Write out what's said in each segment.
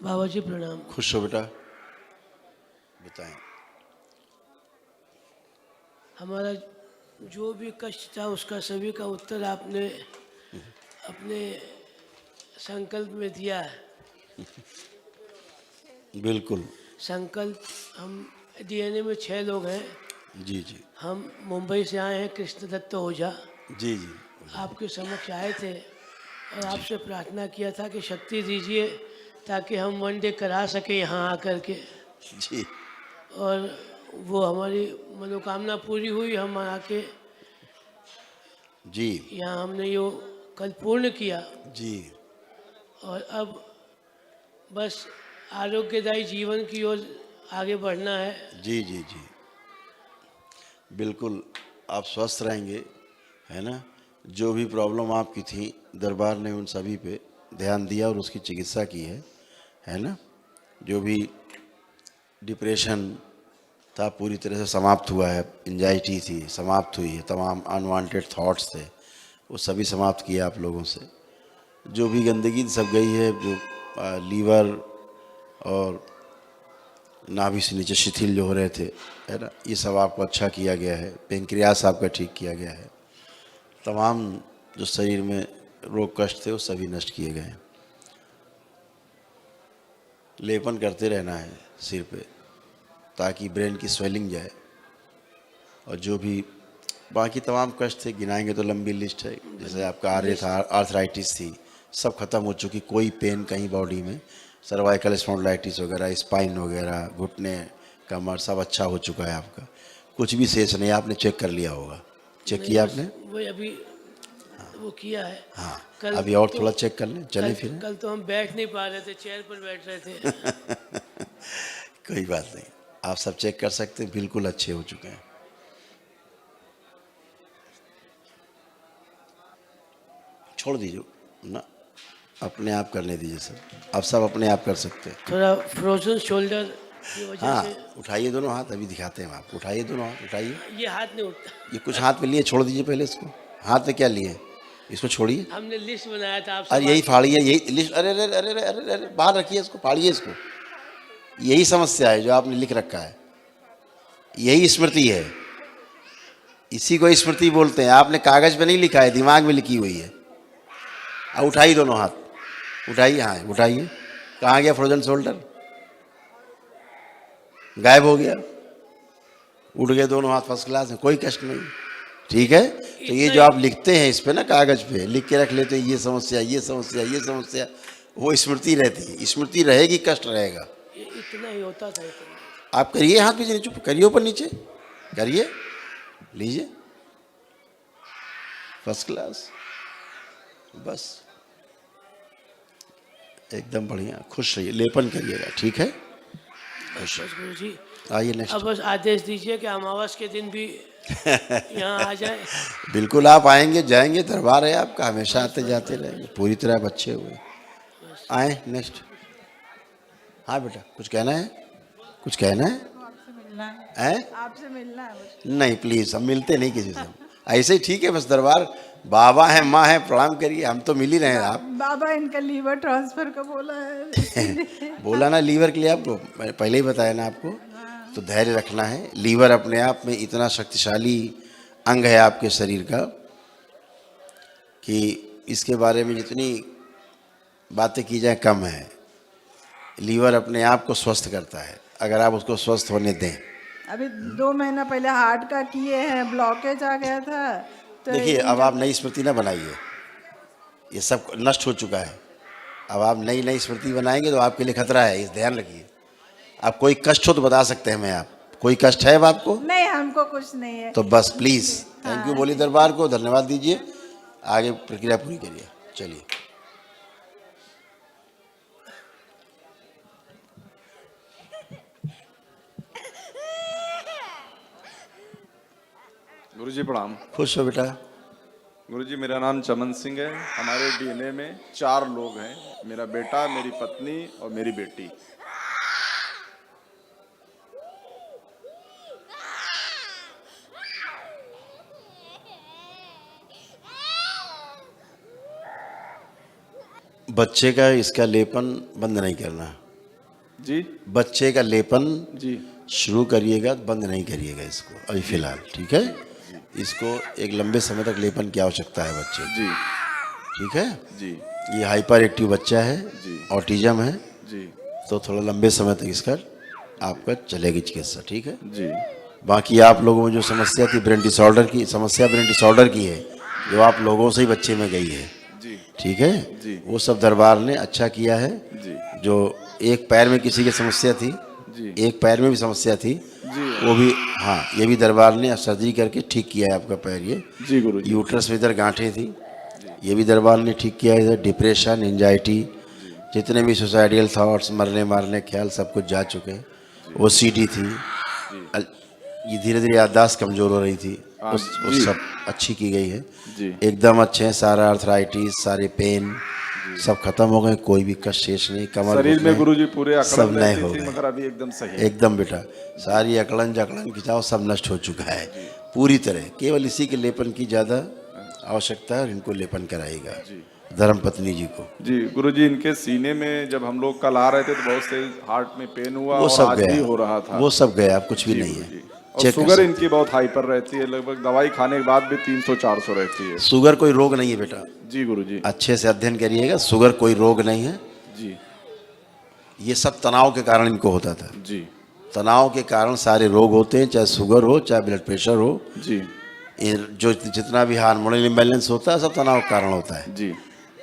बाबा जी प्रणाम। खुश हो बेटा, बताएं। हमारा जो भी कष्ट था उसका सभी का उत्तर आपने अपने संकल्प में दिया है। बिल्कुल। संकल्प हम डीएनए में 6 लोग हैं। जी जी हम मुंबई से आए हैं, कृष्ण दत्त ओझा जी जी आपके समक्ष आए थे और जी आपसे प्रार्थना किया था कि शक्ति दीजिए ताकि हम वन डे करा सकें यहाँ आकर के, जी और वो हमारी मनोकामना पूरी हुई। हम आके जी यहाँ हमने यो कल पूर्ण किया जी और अब बस आरोग्यदायी जीवन की ओर आगे बढ़ना है। जी जी जी बिल्कुल, आप स्वस्थ रहेंगे, है ना। जो भी प्रॉब्लम आपकी थी, दरबार ने उन सभी पे ध्यान दिया और उसकी चिकित्सा की है ना। जो भी डिप्रेशन था पूरी तरह से समाप्त हुआ है, एंजाइटी थी समाप्त हुई है, तमाम अनवांटेड थॉट्स थे वो सभी समाप्त किया आप लोगों से। जो भी गंदगी सब गई है, जो लीवर और नाभि से नीचे शिथिल जो हो रहे थे, है ना, ये सब आपको अच्छा किया गया है। पेंक्रियास आपका ठीक किया गया है। तमाम जो शरीर में रोग कष्ट थे वो सभी नष्ट किए गए हैं। लेपन करते रहना है सिर पे ताकि ब्रेन की स्वेलिंग जाए, और जो भी बाकी तमाम कष्ट थे गिनाएंगे तो लंबी लिस्ट है। जैसे आपका आर्य था, आर्थराइटिस थी, सब खत्म हो चुकी। कोई पेन कहीं बॉडी में, सर्वाइकल स्पॉन्डिलाइटिस वगैरह, स्पाइन वगैरह, घुटने, कमर, सब अच्छा हो चुका है आपका। कुछ भी शेष नहीं। आपने चेक कर लिया होगा, चेक नहीं, किया बस आपने? वही अभी वो किया है। हाँ, कल अभी और तो थोड़ा चेक कर लें, चलें फिर। कल तो हम बैठ नहीं पा रहे थे, चेयर पर बैठ रहे थे। कोई बात नहीं, आप सब चेक कर सकते हैं, बिल्कुल अच्छे हो चुके हैं। छोड़ दीजिए ना, अपने आप करने दीजिए सब। आप सब अपने आप कर सकते हैं। थोड़ा फ्रोजन शोल्डर की वजह हाँ, से उठाइए दोनों हाथ, अभी दिखाते हैं हम आपको। उठाइए दोनों हाथ, उठाइए। ये हाथ नहीं उठता। ये कुछ हाथ में लिए, छोड़ दीजिए पहले इसको। हाथ में क्या लिए, इसको छोड़िए। हमने लिस्ट बनाया था आप सब अरे यही आके। फाड़िए, यही लिस्ट। अरे अरे अरे अरे अरे अरे, बाहर रखिए इसको, फाड़िए इसको। यही समस्या है जो आपने लिख रखा है, यही स्मृति है। इसी को स्मृति बोलते हैं। आपने कागज पे नहीं लिखा है, दिमाग में लिखी हुई है। अब उठाइए दोनों हाथ, उठाइए। हाँ उठाइए। कहाँ गया फ्रोजन शोल्डर? गायब हो गया। उठ गए दोनों हाथ, फर्स्ट क्लास है, कोई कष्ट नहीं। ठीक है। तो ये इतना जो आप लिखते हैं इस पे ना, कागज पे लिख के रख लेते हैं, ये समस्या, ये समस्या, ये समस्या, वो स्मृति रहती है। स्मृति रहेगी, कष्ट रहेगा। इतना ही होता था, इतना ही। आप करिए हाथ पीछे, नीचे करिए, ऊपर नीचे करिए, लीजिए, फर्स्ट क्लास। बस एकदम बढ़िया, खुश रहिए, लेपन करिएगा, ठीक है। खुश बस गुरु जी, आइए अब नेक्स्ट। बस आदेश दीजिए कि अमावस के दिन भी यहाँ आ जाए। बिल्कुल आप आएंगे जाएंगे, दरबार है आपका, हमेशा बस आते बस जाते बस रहेंगे, बस पूरी तरह आप अच्छे हुए। बस। आए नेक्स्ट। हाँ बेटा, कुछ कहना है? कुछ कहना है? आपसे मिलना है। हैं? आपसे मिलना है बस। नहीं प्लीज, हम मिलते नहीं किसी से। हम ऐसे ही ठीक है, बस दरबार बाबा है, माँ है, प्रणाम करिए, हम तो मिल ही रहे हैं। आप बाबा इनका लीवर ट्रांसफर का बोला है, इसीलिए। बोला ना लीवर के लिए आपको, मैंने पहले ही बताया ना आपको। तो धैर्य रखना है। लीवर अपने आप में इतना शक्तिशाली अंग है आपके शरीर का कि इसके बारे में जितनी बातें की जाए कम है। लीवर अपने आप को स्वस्थ करता है, अगर आप उसको स्वस्थ होने दें। अभी 2 महीना पहले हार्ट का किए हैं, ब्लॉकेज आ गया था तो देखिए, अब आप इंजन। नई स्मृति ना बनाइए, ये सब नष्ट हो चुका है। अब आप नई नई स्मृति बनाएंगे तो आपके लिए खतरा है, इस ध्यान रखिए। आप कोई कष्ट हो तो बता सकते हैं हमें, आप कोई कष्ट है अब आपको? नहीं, हमको कुछ नहीं है। तो बस प्लीज़, थैंक यू बोलिए दरबार को, धन्यवाद दीजिए, आगे प्रक्रिया पूरी करिए। चलिए। गुरुजी प्रणाम। खुश हो बेटा। गुरुजी मेरा नाम चमन सिंह है। हमारे डीएनए में 4 लोग हैं, मेरा बेटा, मेरी पत्नी और मेरी बेटी। बच्चे का इसका लेपन बंद नहीं करना। जी बच्चे का लेपन जी शुरू करिएगा, बंद नहीं करिएगा इसको अभी फिलहाल, ठीक है। इसको एक लंबे समय तक लेपन की आवश्यकता है बच्चे को, जी ठीक है। जी ये हाइपर एक्टिव बच्चा है, जी ऑटिज्म है, जी तो थोड़ा लंबे समय तक इसका आपका चलेगी चिकित्सा, ठीक है। जी बाकी आप लोगों में जो समस्या थी ब्रेन डिसऑर्डर की, समस्या ब्रेन डिसऑर्डर की है, जो आप लोगों से ही बच्चे में गई है, जी ठीक है। जी वो सब दरबार ने अच्छा किया है। जी जो एक पैर में किसी की समस्या थी, जी एक पैर में भी समस्या थी, जी वो भी, हाँ, ये भी दरबार ने सर्जरी करके ठीक किया है आपका पैर। ये जी गुरुजी यूट्रस में इधर गांठें थी, ये भी दरबार ने ठीक किया है। इधर डिप्रेशन, एंजाइटी, जितने भी सुसाइडियल थॉट्स, मरने मारने ख्याल, सब कुछ जा चुके हैं। OCD थी, ये धीरे धीरे याददाश्त कमज़ोर हो रही थी, वो सब अच्छी की गई है, जी एकदम अच्छे हैं। सारा अर्थराइटिस, सारे पेन सब खत्म हो गए, कोई भी कष्ट शेष नहीं। कमर शरीर घुटने में गुरुजी पूरे सब अकड़न नए रहती हो थी, गए, मगर अभी एकदम सही है। एकदम बेटा। सारी अकड़न जकड़न खिंचाव सब नष्ट हो चुका है पूरी तरह। केवल इसी के लेपन की ज़्यादा आवश्यकता है और इनको लेपन कराएगा धर्म पत्नी जी को। जी गुरुजी, इनके सीने में जब हम लोग कल आ रहे थे तो बहुत से हार्ट में पेन हुआ वो और सब आज भी गया, हो रहा था। वो सब गया, अब कुछ भी जी नहीं है। गुरुजी। और चेक कर शुगर सकते इनकी बहुत हाइपर रहती है, लगभग दवाई खाने के बाद भी 300-400 रहती है। हैं। शुगर कोई रोग नहीं है बेटा, जी गुरुजी अच्छे से अध्ययन करिएगा। शुगर कोई रोग नहीं है, जी ये सब तनाव के कारण इनको होता था। जी तनाव के कारण सारे रोग होते हैं, चाहे शुगर हो, चाहे ब्लड प्रेशर हो। जी ये जो जितना भी हार्मोनल इम्बैलेंस होता है सब तनाव के कारण होता है। जी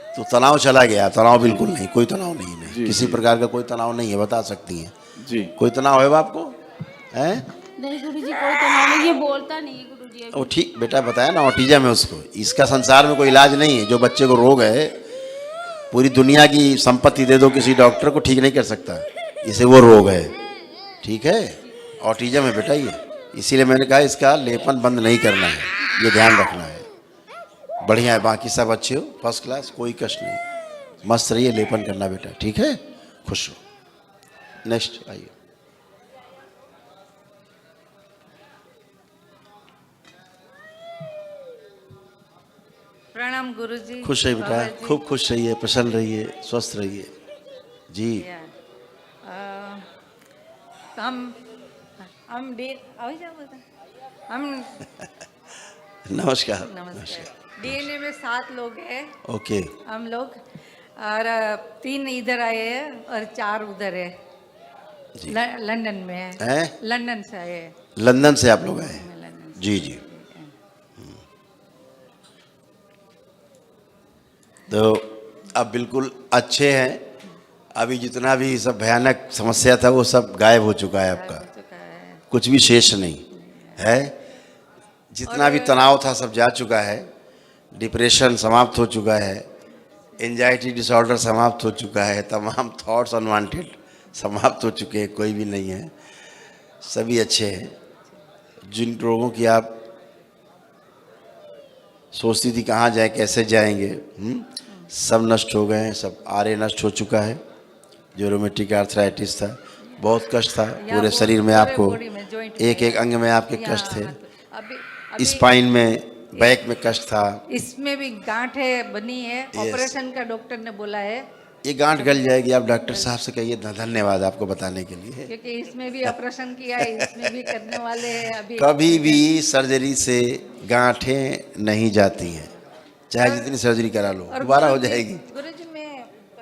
तो तनाव चला गया, तनाव बिल्कुल नहीं, कोई तनाव नहीं है, जी, किसी जी। प्रकार का कोई तनाव नहीं है। बता सकती हैं जी कोई तनाव है आपको? हैं? नहीं गुरुजी, कोई तनाव नहीं, ये बोलता नहीं है गुरुजी अभी। वो ठीक बेटा, बताया ना, ऑटिज्म है उसको। इसका संसार में कोई इलाज नहीं है। जो बच्चे को रोग है, पूरी दुनिया की संपत्ति दे दो किसी डॉक्टर को, ठीक नहीं कर सकता। इसे वो रोग है, ठीक है, ऑटिज्म है बेटा ये। इसीलिए मैंने कहा इसका लेपन बंद नहीं करना है, ये ध्यान रखना है। बढ़िया है, बाकी सब अच्छे हो, फर्स्ट क्लास, कोई कष्ट नहीं। मस्त रहिए, लेपन करना बेटा, ठीक है। खुश हो। नेक्स्ट आइए। प्रणाम गुरुजी। खुश है बेटा, बाबा जी। खूब खुश रहिए, प्रसन्न रहिए, स्वस्थ रहिए जी। या, हम हम नमस्कार। नमस्कार। डीएनए में 7 लोग हैं ओके, हम लोग, और 3 इधर आए हैं और 4 उधर है। जी। लंदन में है, हैं? लंदन से आए हैं। लंदन से आप लोग आए हैं? लंदन से। जी जी। तो अब बिल्कुल अच्छे हैं। अभी जितना भी सब भयानक समस्या था वो सब गायब हो चुका है आपका, हो चुका है। कुछ भी शेष नहीं है। जितना भी तनाव था सब जा चुका है, डिप्रेशन समाप्त हो चुका है, एंजाइटी डिसऑर्डर समाप्त हो चुका है, तमाम थॉट्स अनवांटेड समाप्त हो चुके हैं, कोई भी नहीं है, सभी अच्छे हैं। जिन रोगों की आप सोचती थी कहाँ जाए, कैसे जाएंगे, सब नष्ट हो गए हैं, सब आरे नष्ट हो चुका है। जो रोमेटिक आर्थराइटिस था, बहुत कष्ट था पूरे शरीर में, आपको बॉडी में, joint में, एक एक अंग में आपके यहाँ कष्ट थे। अभी स्पाइन में, बैक में कष्ट था। इसमें भी गांठें बनी है, ऑपरेशन का डॉक्टर ने बोला है, ये गांठ गल जाएगी। आप डॉक्टर साहब से कहिए धन्यवाद आपको बताने के लिए। क्योंकि इसमें भी ऑपरेशन किया है, इसमें भी करने वाले हैं अभी। कभी भी सर्जरी से गांठें नहीं जाती हैं, चाहे जितनी सर्जरी करा लो, दोबारा हो जाएगी। गुरुजी, मैं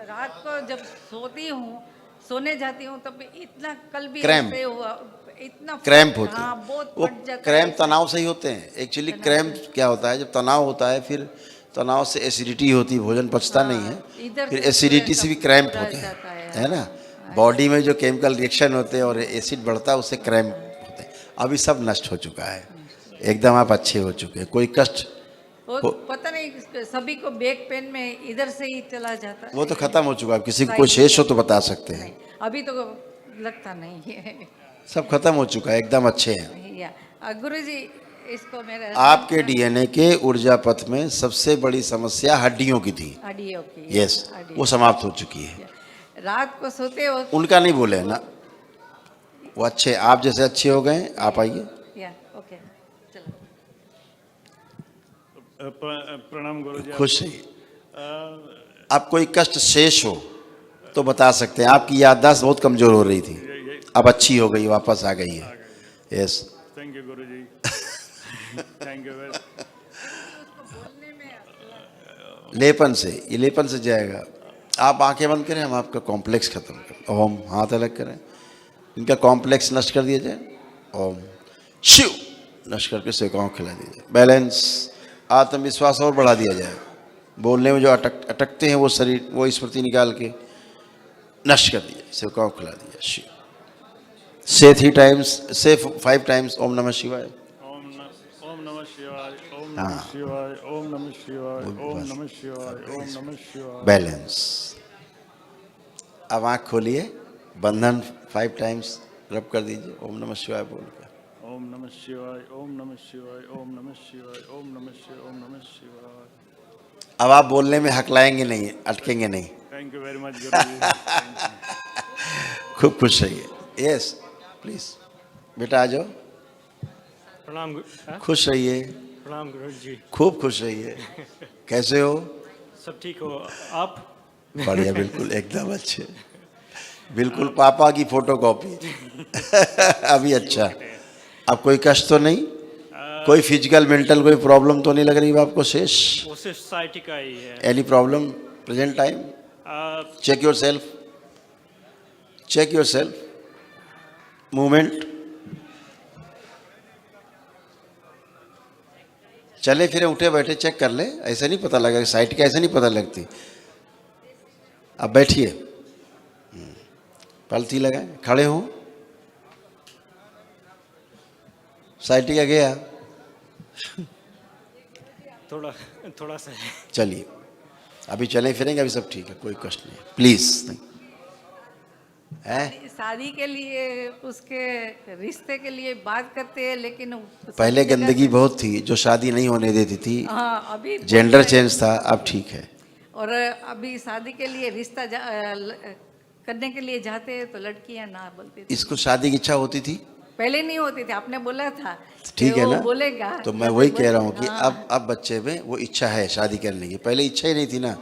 रात को जब सोती हूँ, सोने जाती हूँ, तब इतना कल भी क्रैम्प। ऐसे हुआ, इतना क्रैम्प होते हाँ, हैं, बहुत वो फट जाता क्रैम्प है। तनाव से ही होते हैं। एक्चुअली क्रैम्प क्या होता है, जब तनाव होता है, फिर तनाव से एसिडिटी होती है, भोजन पचता नहीं है, इधर फिर से एसिडिटी से भी पूरा क्रैम्प सब होते जाता हैं, है। है ना। बॉडी में जो केमिकल रिएक्शन होते हैं और एसिड बढ़ता है, उससे क्रैम्प होते हैं। अभी सब नष्ट हो चुका है, एकदम आप अच्छे हो चुके हैं, कोई कष्ट वो पता नहीं, सभी को बैक पेन में इधर से ही चला जाता है। वो तो खत्म हो चुका है। किसी को कोई शेष हो तो बता सकते हैं। नहीं, अभी तो लगता नहीं है। सब खत्म हो चुका है, एकदम अच्छे हैं। या, गुरुजी, इसको मेरे आपके डीएनए के ऊर्जा पथ में सबसे बड़ी समस्या हड्डियों की थी, हड्डियों की, यस, हड्डियों वो समाप्त हो चुकी है। की। रात को सोते वक्त उनका नहीं बोले ना, वो अच्छे, आप जैसे अच्छे हो गए। आप आइए। या, ओके, चलो। प्रणाम गुरुजी। खुश रहिए। अब कोई कष्ट शेष हो तो बता सकते हैं। आपकी याददाश्त बहुत कमजोर हो रही थी, अब अच्छी हो गई, वापस आ गई है। Yes, thank you Guruji. Thank you very. लेपन से, ये लेपन से जाएगा। आप आंखें बंद करें, हम आपका कॉम्प्लेक्स खत्म करें। ओम, हाथ अलग करें, इनका कॉम्प्लेक्स नष्ट कर दिया जाए। ओम शिव नष्ट करके सेकाओं खिला दिया जाए। बैलेंस, आत्मविश्वास और बढ़ा दिया जाए। बोलने में जो अटकते हैं वो शरीर, वो स्मृति निकाल के नष्ट कर दिया, सेवकाओं खिला दिया। शिव से 3 टाइम्स, से 5 टाइम्स ओम नमः शिवाय। ओम नमः शिवाय, ओम नमः शिवाय, ओम नमः शिवाय, ओम नमः शिवाय, ओम नमः शिवाय। बैलेंस। अब आँख खोलिए, बंधन 5 टाइम्स रब कर दीजिए ओम नमः शिवाय बोल कर। ओम नमः शिवाय, ओम नमः शिवाय, ओम नमः शिवाय, ओम नमः शिवाय, ओम नमः शिवाय। अब आप बोलने में हकलाएंगे नहीं, अटकेंगे नहीं। थैंक यू वेरी मच गुरुजी। खूब खुश रहिए। यस प्लीज बेटा आ जाओ। प्रणाम खुश रहिए, प्रणाम गुरुजी। खूब खुश रहिए। कैसे हो? सब ठीक हो आप? बढ़िया, बिल्कुल एकदम अच्छे, बिल्कुल पापा की फोटो कॉपी। अभी अच्छा। अब कोई कष्ट तो नहीं, कोई फिजिकल मेंटल कोई प्रॉब्लम तो नहीं लग रही आपको शेष? वो सिर्फ सोसाइटी का ही है। Any problem present time? Check yourself, check yourself. Movement, चले फिरे उठे बैठे चेक कर ले, ऐसे नहीं पता लगा। साइट का ऐसे नहीं पता लगती। अब बैठिए, पलथी लगाए, खड़े हो। साइट का गया, थोड़ा सा है। चलिए अभी चले फिरेंगे, अभी सब ठीक है, कोई कष्ट नहीं। प्लीज है। शादी के लिए, उसके रिश्ते के लिए बात करते हैं, लेकिन पहले गंदगी बहुत थी जो शादी नहीं होने देती थी। हाँ, अभी जेंडर चेंज था, अब ठीक है। और अभी शादी के लिए रिश्ता करने के लिए जाते हैं तो लड़कियां ना बोलती थी। इसको शादी की इच्छा होती थी, पहले नहीं होती थी, आपने बोला था ठीक कि है वो ना? बोलेगा तो मैं वही कह रहा हूँ कि अब बच्चे में वो इच्छा है शादी करने की। पहले इच्छा ही नहीं थी ना,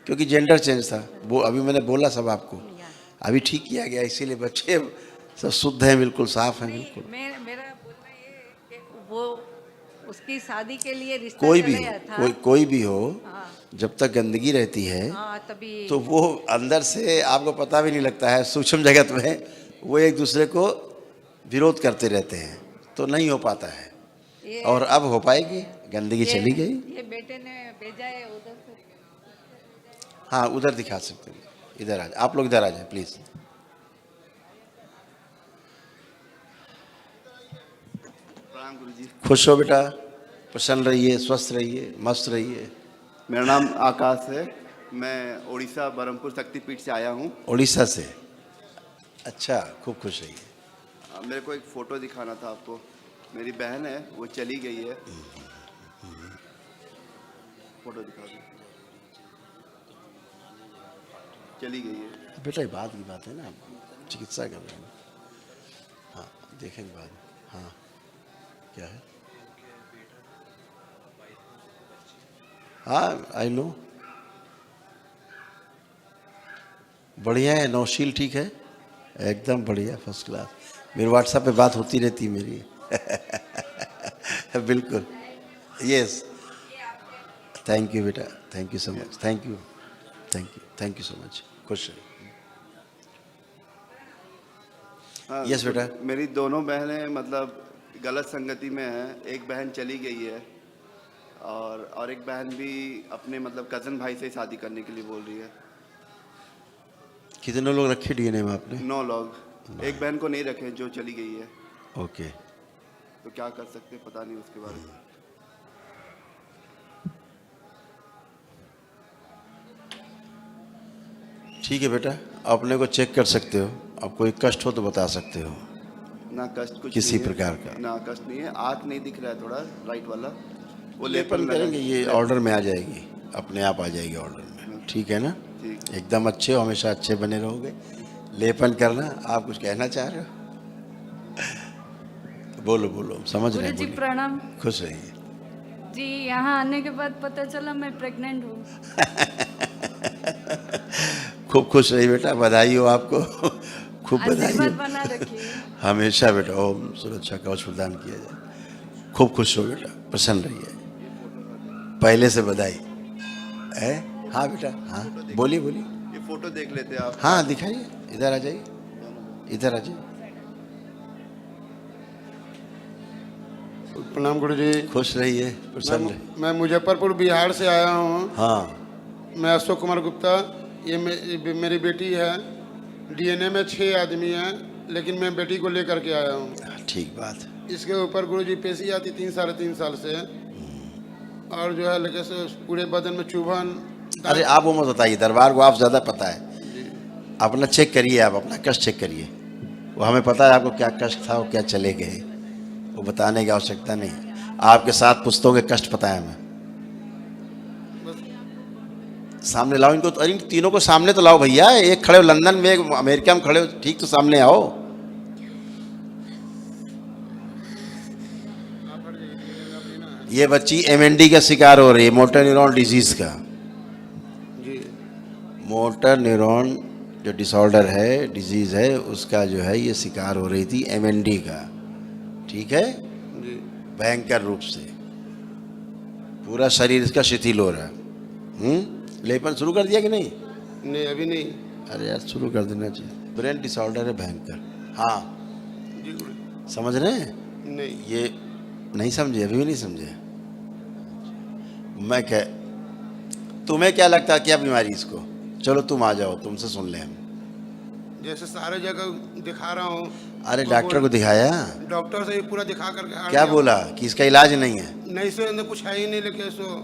क्योंकि जेंडर चेंज था। वो अभी मैंने बोला सब आपको, अभी ठीक किया गया, इसीलिए बच्चे सब शुद्ध हैं, बिल्कुल साफ हैं, बिल्कुल। मेरा बोलना ये है कि वो उसकी शादी के लिए रिश्ता कोई भी चलाया हो, था। कोई भी हो, हाँ। जब तक गंदगी रहती है तभी तो वो अंदर से आपको पता भी नहीं लगता है। सूक्ष्म जगत में वो एक दूसरे को विरोध करते रहते हैं, तो नहीं हो पाता है। और अब हो पाएगी, गंदगी चली गई। ये बेटे ने भेजा है उधर से। हाँ उधर दिखा सकते हैं, इधर आ जाए आप लोग, इधर आ जाए प्लीज। प्रणाम गुरुजी। खुश हो बेटा, प्रसन्न रहिए, स्वस्थ रहिए, मस्त रहिए। मेरा नाम आकाश है, मैं उड़ीसा बरहमपुर शक्तिपीठ से आया हूँ। उड़ीसा से? अच्छा, खूब खुश रहिए। मेरे को एक फ़ोटो दिखाना था आपको। मेरी बहन है, वो चली गई है। फ़ोटो दिखा दो। चली गई है बेटा ये बाद की बात है ना, चिकित्सा कर रहे हैं। हाँ देखेंगे बाद में। हाँ क्या है? हाँ आई नो, बढ़िया है, नौशील ठीक है, एकदम बढ़िया, फर्स्ट क्लास। मेरे व्हाट्सएप पे बात होती रहती है मेरी। बिल्कुल, यस। थैंक यू बेटा, thank you so much, thank you, thank you, thank you so much. खुश रहिए। यस बेटा। मेरी दोनों बहनें मतलब गलत संगति में हैं। एक बहन चली गई है और एक बहन भी अपने मतलब कज़न भाई से शादी करने के लिए बोल रही है। कितने लोग रखे डीएनए में आपने? 9 लोग। एक बहन को नहीं रखे जो चली गई है। ओके। तो क्या कर सकते हैं, पता नहीं उसके बारे में। ठीक है बेटा, अपने को चेक कर सकते हो, अब कोई कष्ट हो तो बता सकते हो। ना कष्ट कुछ किसी नहीं है, प्रकार का? ना कष्ट नहीं है। आँख नहीं दिख रहा है, थोड़ा राइट वाला वो लेपन करेंगे, ये ऑर्डर में आ जाएगी, अपने आप आ जाएगी ऑर्डर में। ठीक है ना? ठीक। एकदम अच्छे हो, हमेशा अच्छे बने रहोगे। लेपन करना। आप कुछ कहना चाह रहे हो? बोलो बोलो, समझ रहे हैं, गुरुजी बोलिए। प्रणाम खुश रहिए। जी। यहाँ आने के बाद पता चला मैं प्रेग्नेंट हूँ। खूब खुश रही बेटा, बधाई हो आपको। खूब बधाई आशीर्वाद हो। बना रखिए। हमेशा बेटा ओम सुरक्षा कवच प्रदान किया जाए। खूब खुश हो बेटा, प्रसन्न रहिए। पहले से बधाई है। हाँ बेटा, हाँ बोलिए बोलिए। ये फोटो देख लेते आप। हाँ दिखाइए, इधर आ जाइए, इधर आ जाइए। प्रणाम गुरु जी। खुश रहिए, प्रसन्न रहिए। मैं मुजफ्फरपुर बिहार से आया हूँ। हाँ मैं अशोक कुमार गुप्ता। ये मेरी बेटी है। डीएनए में 6 आदमी हैं, लेकिन मैं बेटी को लेकर के आया हूँ। ठीक बात है। इसके ऊपर गुरु जी पेशी आती 3-3.5 साल से, और जो है लेके से पूरे बदन में चुभन। अरे आप वो मत बताइए, दरबार को आप ज़्यादा पता है। अपना चेक करिए, आप अपना कष्ट चेक करिए। वो हमें पता है आपको क्या कष्ट था और क्या चले गए, वो बताने की आवश्यकता नहीं। आपके साथ पुस्तकों के कष्ट पता है हमें। सामने लाओ इनको, अरे इन तीनों को सामने तो लाओ भैया। एक खड़े हो लंदन में, एक अमेरिका में खड़े हो, ठीक तो सामने आओ। ये बच्ची एमएनडी का शिकार हो रही है, मोटर न्यूरॉन डिजीज का। जी मोटर न्यूरॉन जो डिसऑर्डर है, डिजीज है, उसका जो है ये शिकार हो रही थी, एमएनडी का। ठीक है, जी भयंकर रूप से पूरा शरीर इसका शिथिल हो रहा है। लेपन शुरू कर दिया कि नहीं? नहीं, अभी नहीं। अरे यार शुरू कर देना चाहिए। ब्रेन डिसऑर्डर है भयंकर। हाँ जी गुरु। समझ रहे हैं? नहीं। ये नहीं समझे, अभी भी नहीं समझे? मैं कह, तुम्हें क्या लगता है क्या बीमारी इसको? चलो तुम आ जाओ, तुमसे सुन ले हम। जैसे सारे जगह दिखा रहा हूँ। अरे डॉक्टर को दिखाया? डॉक्टर से ही पूरा दिखा करके आ क्या गया। बोला कि इसका इलाज नहीं है? नहीं सर, अंदर कुछ है ही नहीं, लेके सो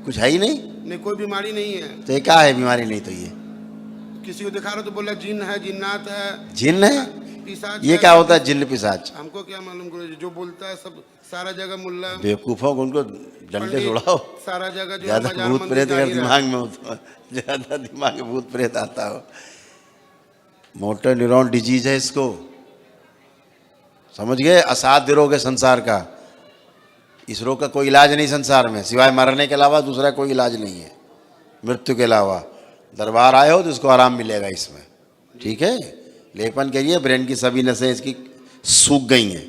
कुछ है ही नहीं? नहीं, कोई बीमारी नहीं है। तो ये क्या है बीमारी नहीं? तो ये किसी को दिखा रहा तो बोला जिन है, जिन्नात है, जिन्न है? पिशाच ये है। क्या होता है जिन्न पिशाच? हमको क्या मालूम गुरु जी, जो बोलता है सब सारा जगह मुल्ला बेवकूफों को उनको डंडे पंडित, छुड़ाओ। सारा जगह जो ज्यादा बाजार भूत मंदिर प्रेत अगर जाहिर है। दिमाग में हो तो, ज्यादा दिमाग में भूत प्रेत आता हो। मोटर न्यूरॉन डिजीज है इसको, समझ गए? असाध्य रोग है संसार का। इस रोग का कोई इलाज नहीं संसार में, सिवाय मरने के अलावा दूसरा कोई इलाज नहीं है, मृत्यु के अलावा। दरबार आए हो तो इसको आराम मिलेगा इसमें। ठीक है, लेपन करिए, ब्रेन की सभी नसें इसकी सूख गई हैं।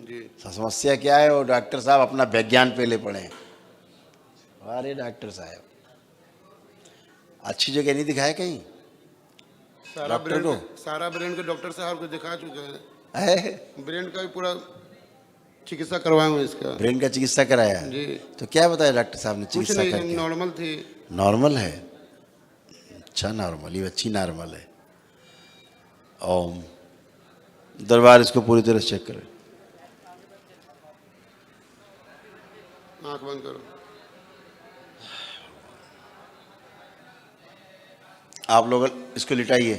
जी समस्या क्या है? और डॉक्टर साहब अपना विज्ञान पे ले पड़े हैं। अरे डॉक्टर साहब अच्छी जगह नहीं दिखाया कहीं? सारा डॉक्टर ब्रेन को? सारा ब्रेन के डॉक्टर साहब को दिखा चुके हैं। है? ब्रेन का भी पूरा चिकित्सा करवाया हूँ इसका। ब्रेन का चिकित्सा कराया? जी। तो क्या बताया डॉक्टर साहब ने कुछ चिकित्सा नहीं, करके? नॉर्मल थी। नॉर्मल है? अच्छा नॉर्मल, ये अच्छी नॉर्मल है। ओम दरबार इसको पूरी तरह से चेक करें। आंख बंद करो। आप लोग इसको लिटाइए,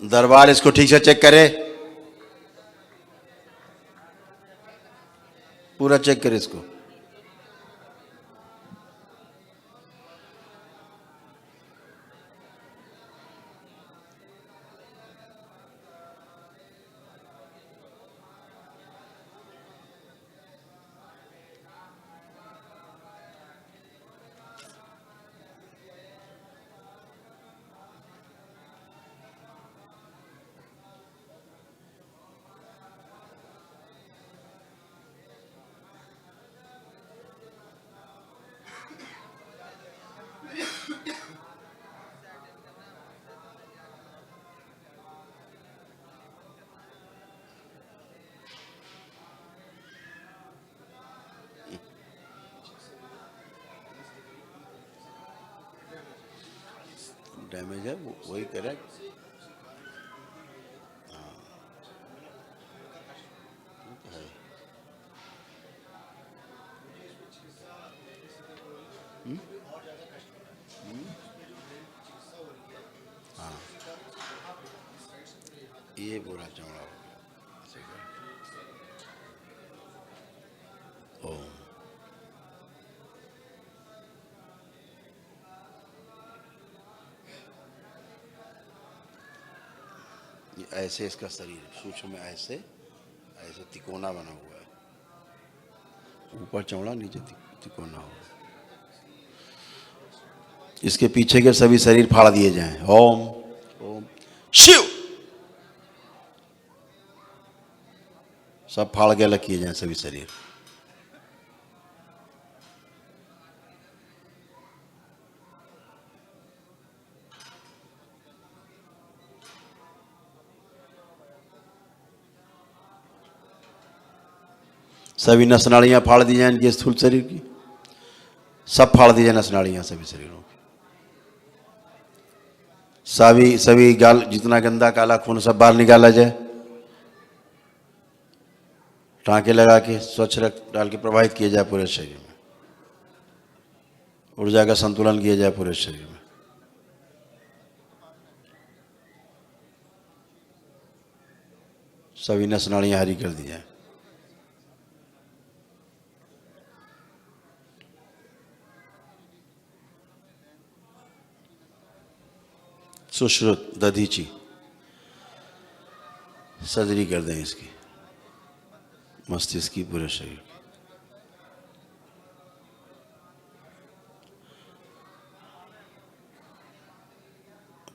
दरबार इसको ठीक से चेक करे, पूरा चेक करे इसको। डैमेज है वही करेक्ट। हाँ ये पूरा चमड़ा हो गया। ओम ये ऐसे इसका शरीर सूक्ष्म में ऐसे ऐसे तिकोना बना हुआ है, ऊपर चौड़ा नीचे तिकोना हुआ। इसके पीछे के सभी शरीर फाड़ दिए जाएं। ओम ओम शिव। सब फाड़ के अलग किए जाएं सभी शरीर। सभी नस नाड़ियां फाड़ दी जाए इनके स्थूल शरीर की। सब फाड़ दी जाए नस नाड़ियां सभी शरीरों की। सभी गाल जितना गंदा काला खून सब बाहर निकाला जाए। टांके लगा के स्वच्छ रक्त डाल के प्रवाहित किया जाए पूरे शरीर में। ऊर्जा का संतुलन किया जाए पूरे शरीर में। सभी नस नाड़ियां हरी कर दी जाए। सुश्रुत दधीची सर्जरी कर दें इसकी, मस्तिष्क की, पूरे शरीर की।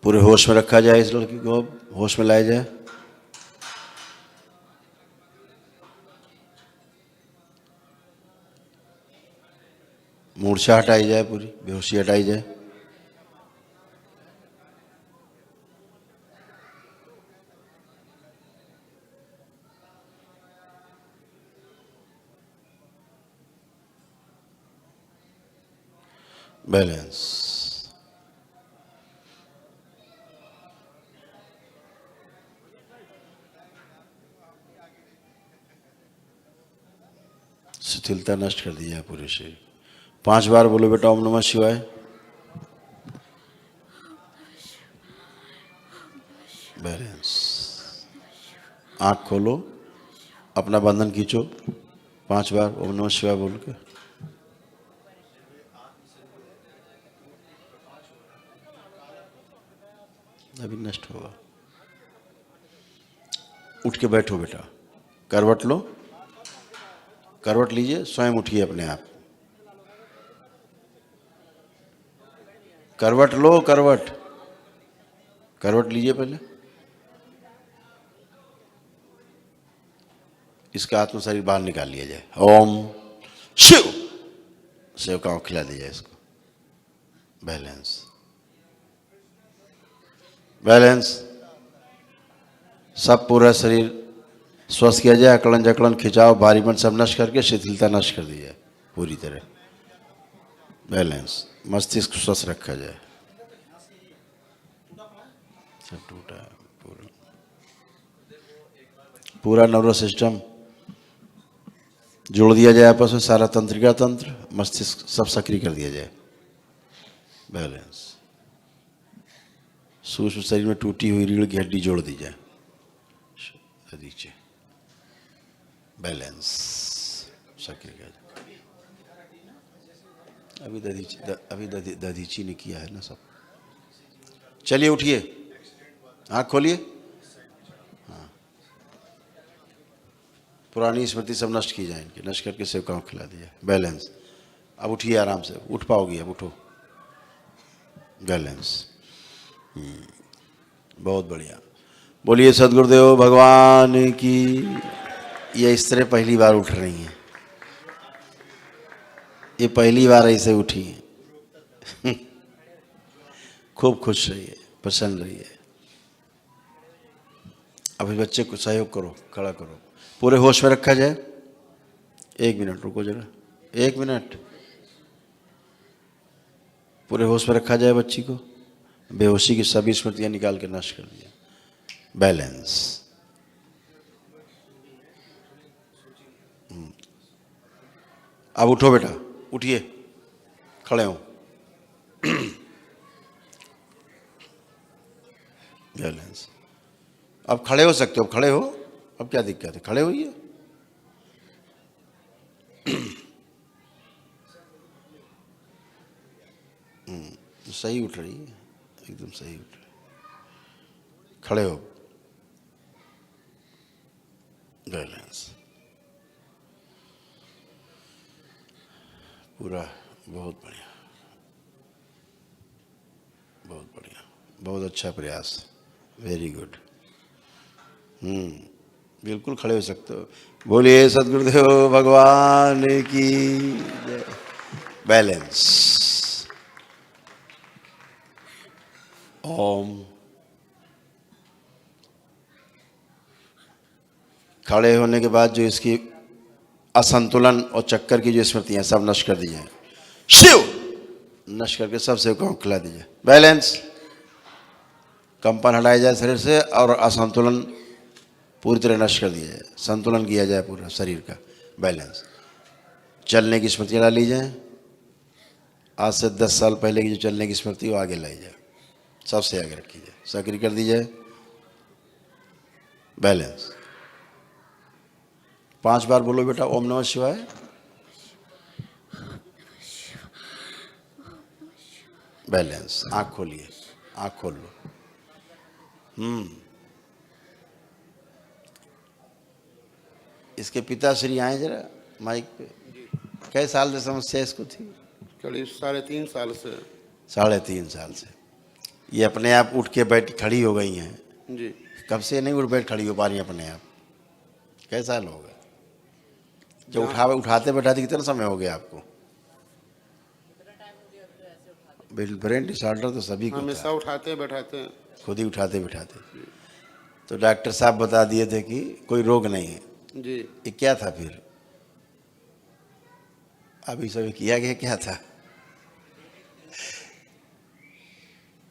पूरे होश में रखा जाए इस लड़की को, होश में लाया जाए। मूर्छा हटाई जाए, पूरी बेहोशी हटाई जाए। बैलेंस। शिथिलता नष्ट कर दी जाए पूरे शरीर। 5 बार बोलो बेटा ओम नमः शिवाय। बैलेंस। आंख खोलो, अपना बंधन खींचो, 5 बार ओम नमः शिवाय बोल के। अभी नष्ट होगा। उठ के बैठो बेटा, करवट लो, करवट लीजिए, स्वयं उठिए अपने आप। करवट लो, करवट, करवट लीजिए पहले। इसका आत्म शरीर बाहर निकाल लिया जाए। ओम शिव। सेवकाओं खिला दिया जाए इसको। बैलेंस। बैलेंस। सब पूरा शरीर स्वस्थ किया जाए। अकड़न जकड़न खिंचाव भारीपन सब नष्ट करके शिथिलता नष्ट कर दी जाए पूरी तरह। बैलेंस। मस्तिष्क स्वस्थ रखा जाए। सब टूटा पूरा, पूरा नर्वस सिस्टम जोड़ दिया जाए आपस में। सारा तंत्रिका तंत्र, मस्तिष्क सब सक्रिय कर दिया जाए। बैलेंस। सूक्ष्म शरीर में टूटी हुई रीढ़ की हड्डी जोड़ दी जाए। बैलेंस। सक्रिय कर जाए। अभी दधीची ने किया है ना सब। चलिए उठिए, आँख खोलिए। हाँ, पुरानी स्मृति सब नष्ट की जाए इनकी, नष्ट करके सेवकाओं खिला दिया। बैलेंस। अब उठिए आराम से, उठ पाओगी अब, उठो। बैलेंस। बहुत बढ़िया। बोलिए सदगुरुदेव भगवान की। ये स्त्री पहली बार उठ रही हैं, ये पहली बार ऐसे उठी हैं। खूब खुश रहिए, प्रसन्न रहिए। अब इस बच्चे को सहयोग करो, खड़ा करो, पूरे होश में रखा जाए। 1 मिनट रुको जरा, 1 मिनट। पूरे होश में रखा जाए बच्ची को। बेहोशी की सभी स्मृतियां निकाल के नष्ट कर दिया। बैलेंस। अब उठो बेटा, उठिए, खड़े हो। बैलेंस। अब खड़े हो सकते हो, खड़े हो। अब क्या दिक्कत है, खड़े होइए। सही उठ रही है, एकदम सही उठ रही है। खड़े हो। बैलेंस। पूरा बहुत बढ़िया। बहुत अच्छा प्रयास, वेरी गुड। बिल्कुल खड़े हो सकते हो। बोलिए सदगुरुदेव भगवान की जय। बैलेंस। ओम। खड़े होने के बाद जो इसकी असंतुलन और चक्कर की जो स्मृतियां सब नष्ट कर दी जाए, शिव नष्ट करके सबसे को खिला दीजिए। बैलेंस। कंपन हटाया जाए शरीर से और असंतुलन पूरी तरह नष्ट कर दिया जाए, संतुलन किया जाए पूरा शरीर का। बैलेंस। चलने की स्मृतियाँ ला ली जाए। आज से 10 साल पहले की जो चलने की स्मृति वो आगे लाई जाए, सबसे आगे रखी जाए, सक्रिय कर दी जाए। बैलेंस। 5 बार बोलो बेटा ओम नमः शिवाय। बैलेंस। आँख खोलिए, आँख खोल लो। इसके पिताश्री आए जरा माइक पे। कई साल से समस्या इसको थी? करीब 3.5 साल से। 3.5 साल से। ये अपने आप उठ के बैठ खड़ी हो गई हैं? जी। कब से नहीं उठ बैठ खड़ी हो पा रही हैं अपने आप? कई साल हो गए? जो उठाते बैठाते कितना समय हो गया आपको? ब्रेन डिसऑर्डर तो सभी को हमेशा उठाते बैठाते, खुद ही उठाते बैठाते। तो डॉक्टर साहब बता दिए थे कि कोई रोग नहीं है। जी। ये क्या था फिर? अभी सब किया गया क्या था?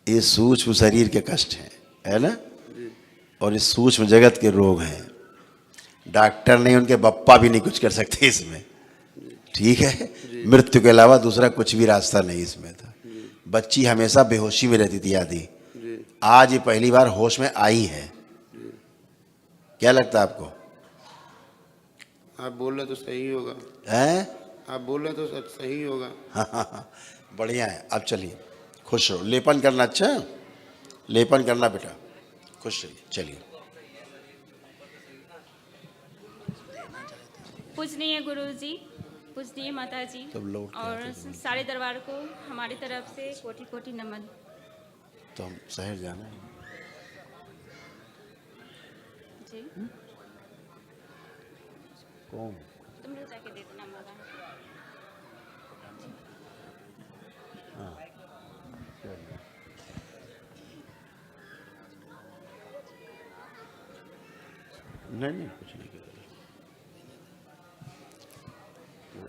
ये सूक्ष्म शरीर के कष्ट हैं, है ना? और इस सूक्ष्म जगत के रोग हैं। डॉक्टर नहीं, उनके बप्पा भी नहीं कुछ कर सकते इसमें। ठीक है? मृत्यु के अलावा दूसरा कुछ भी रास्ता नहीं इसमें था। बच्ची हमेशा बेहोशी में रहती थी आदि, आज ये पहली बार होश में आई है। क्या लगता है आपको? आप बोल रहे तो सही होगा। हैं? आप बोल रहे तो सही होगा। हाँ, बढ़िया है। अब चलिए, खुश रहो। लेपन करना, अच्छा लेपन करना बेटा, खुश रहिए। चलिए। पूजनीय गुरु जी, पूजनीय माता जी तब लौट के और आते थे। सारे दरबार को हमारी तरफ से कोटि कोटि नमन। तो हम शहर जाना है। जी कौन? तुम लोग जाके दे देना मोबाइल। नहीं कुछ नहीं करेगा।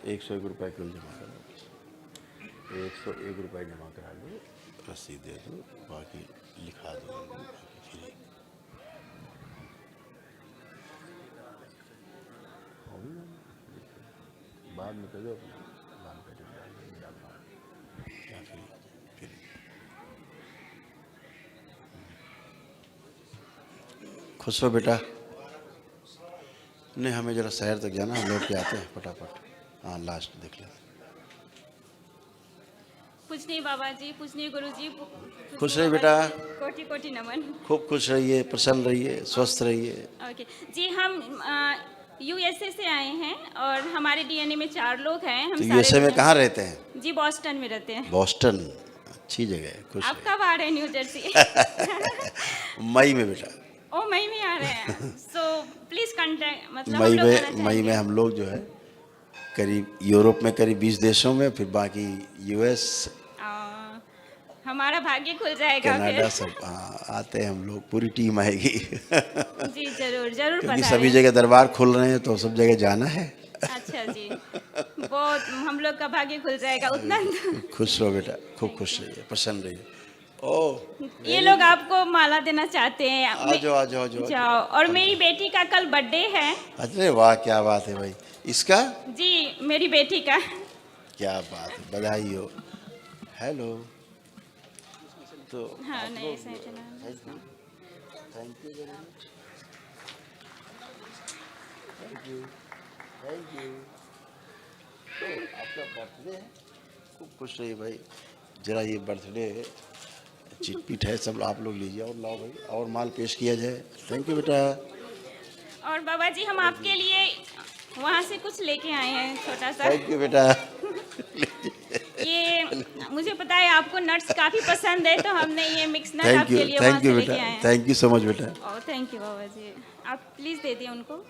101 रुपये कुल जमा करो। 101 रुपये जमा करा लो, रसीद दे दो, बाकी लिखा दो, बाकी फ्री। बाद में कर दो अपना बाल कटिंग डालना या फिर खुश रहो बेटा। नहीं, हमें जरा शहर तक जाना, हम लौट के आते हैं फटाफट। हाँ, लास्ट देख ले। पूजनीय बाबा जी, पूजनीय गुरु जी, खुश रहिए बेटा। कोटि कोटि नमन। खूब खुश रहिए, प्रसन्न रहिए, स्वस्थ रहिए। ओके जी, हम यूएसए से आए हैं और हमारे डीएनए में 4 लोग हैं। हम तो सारे यूएसए में कहाँ रहते हैं? जी बॉस्टन में रहते हैं। बॉस्टन, अच्छी जगह है। खुश आप कब आ रहे हैं न्यू जर्सी? रहिए। मई में बेटा। ओ मई में आ रहे हैं। सो प्लीज कांटेक्ट, मतलब मई में हम लोग जो है करीब यूरोप में करीब 20 देशों में, फिर बाकी यूएस, हमारा भाग्य खुल जाएगा कनाडा, फिर। सब आते हैं हम लोग, पूरी टीम आएगी। जी जरूर जरूर क्योंकि पधारें। सभी जगह दरबार खुल रहे हैं तो सब जगह जाना है। अच्छा जी, बहुत हम लोग का भाग्य खुल जाएगा उतना। खुश रहो बेटा, खूब खुश रहिए, प्रसन्न रहिए। ओ, ये लोग आपको माला देना चाहते हैं। आ जाओ। जाओ। और मेरी बेटी का कल बर्थडे है। अरे वाह, क्या बात है भाई। इसका? जी मेरी बेटी का। क्या बात है, बधाई हो। हेलो। तो हाँ नहीं सही चला। Thank you very much. Thank you. तो आपका बर्थडे है, खूब खुश रहिए भाई। जरा ये बर्थडे चिटपिट है, सब आप लोग लीजिए और लाओ भाई, और माल पेश किया जाए। थैंक यू बेटा। और बाबा जी हम आपके लिए वहाँ से कुछ लेके आए हैं छोटा सा। थैंक यू बेटा। ये मुझे पता है आपको नट्स काफ़ी पसंद है, तो हमने ये मिक्स नट थैंक आपके यू, लिए वहाँ थैंक यू से बेटा, लेके आए हैं। थैंक यू सो मच बेटा। ओह थैंक यू बाबा जी, आप प्लीज़ दे दिए उनको।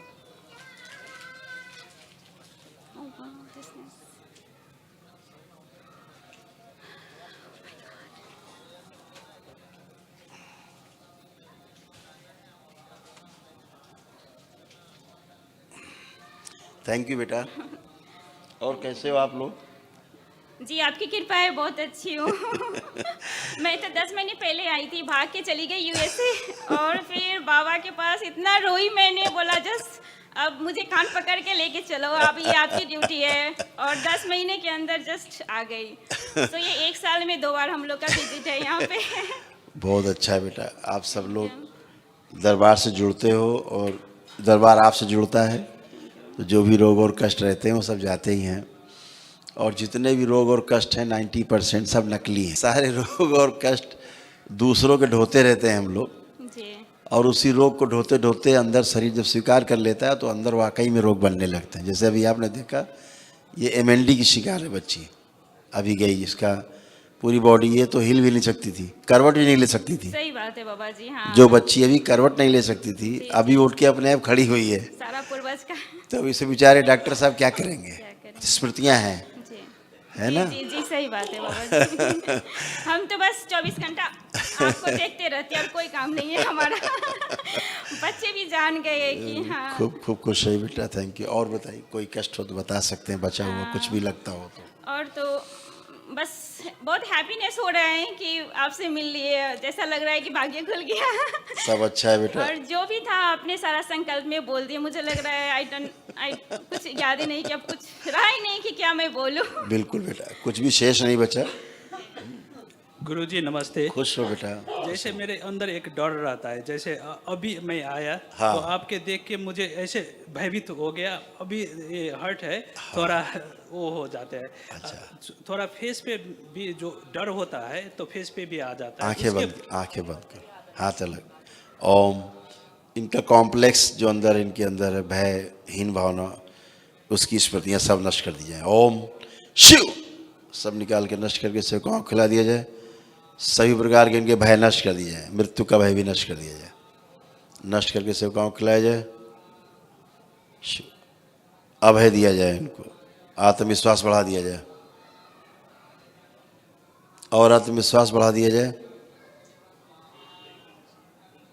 Oh, wow, that's nice. Thank you बेटा। और कैसे हो आप लोग? जी आपकी कृपा है, बहुत अच्छी हूँ। मैं तो 10 महीने पहले आई थी, भाग के चली गई यूएसए, और फिर बाबा के पास इतना रोई मैंने, बोला जस्ट अब मुझे कान पकड़ के लेके चलो, अब ये आपकी ड्यूटी है, और 10 महीने के अंदर जस्ट आ गई। तो ये 1 साल में 2 बार हम लोग का विजिट है यहाँ पे। बहुत अच्छा है बेटा, आप सब लोग दरबार से जुड़ते हो और दरबार आपसे जुड़ता है, तो जो भी रोग और कष्ट रहते हैं वो सब जाते ही हैं। और जितने भी रोग और कष्ट हैं 90% सब नकली हैं। सारे रोग और कष्ट दूसरों के ढोते रहते हैं हम लोग, जी और उसी रोग को ढोते ढोते अंदर शरीर जब स्वीकार कर लेता है तो अंदर वाकई में रोग बनने लगते हैं। जैसे अभी आपने देखा ये MND की शिकार है बच्ची, अभी गई, इसका पूरी बॉडी ये तो हिल भी नहीं सकती थी, करवट भी नहीं ले सकती थी। सही बात है बाबा जी। हाँ, जो बच्ची अभी करवट नहीं ले सकती थी अभी उठ के अपने आप खड़ी हुई है। सारा पूर्वज का। तो इसे बेचारे डॉक्टर साहब क्या करेंगे, क्या करें? स्मृतियां हैं, जी है जी, ना? जी जी सही बात है बाबा जी। हम तो बस 24 घंटा आपको देखते रहते हैं, और कोई काम नहीं है हमारा। बच्चे भी जान गए कि हाँ। खूब खूब खुश रही बेटा, थैंक यू। और बताइए, कोई कष्ट हो तो बता सकते हैं, बचा हुआ कुछ भी लगता हो तो। और तो बस बहुत हैप्पीनेस हो रहा है कि आपसे मिल लिए, जैसा लग रहा है कि भाग्य खुल गया। सब अच्छा है बेटा। और जो भी था आपने सारा संकल्प में बोल दिया, मुझे लग रहा है आई कुछ याद ही नहीं कि अब कुछ रहा ही नहीं कि क्या मैं बोलूं। बिल्कुल बेटा, कुछ भी शेष नहीं बचा। गुरुजी नमस्ते। खुश हो बेटा। जैसे मेरे अंदर एक डर रहता है, जैसे अभी मैं आया हाँ। तो आपके देख के मुझे ऐसे भयभीत हो गया, अभी ये हर्ट है, थोड़ा वो हो जाता है। अच्छा। थोड़ा फेस पे भी जो डर होता है तो फेस पे भी आ जाता है। आंखें बंद कर, हाथ अलग। ओम। इनका कॉम्प्लेक्स जो अंदर इनके अंदर है, भयहीन भावना, उसकी स्मृतियाँ सब नष्ट कर दी जाए। ओम शिव, सब निकाल के नष्ट करके सबको आँख खिला दिया जाए। सभी प्रकार के इनके भय नष्ट कर दिए जाए, मृत्यु का भय भी नष्ट कर दिया जाए, नष्ट करके सबको आँख खिलाया जाए। शिव, अभय दिया जाए इनको, आत्मविश्वास बढ़ा दिया जाए, और आत्मविश्वास बढ़ा दिया जाए,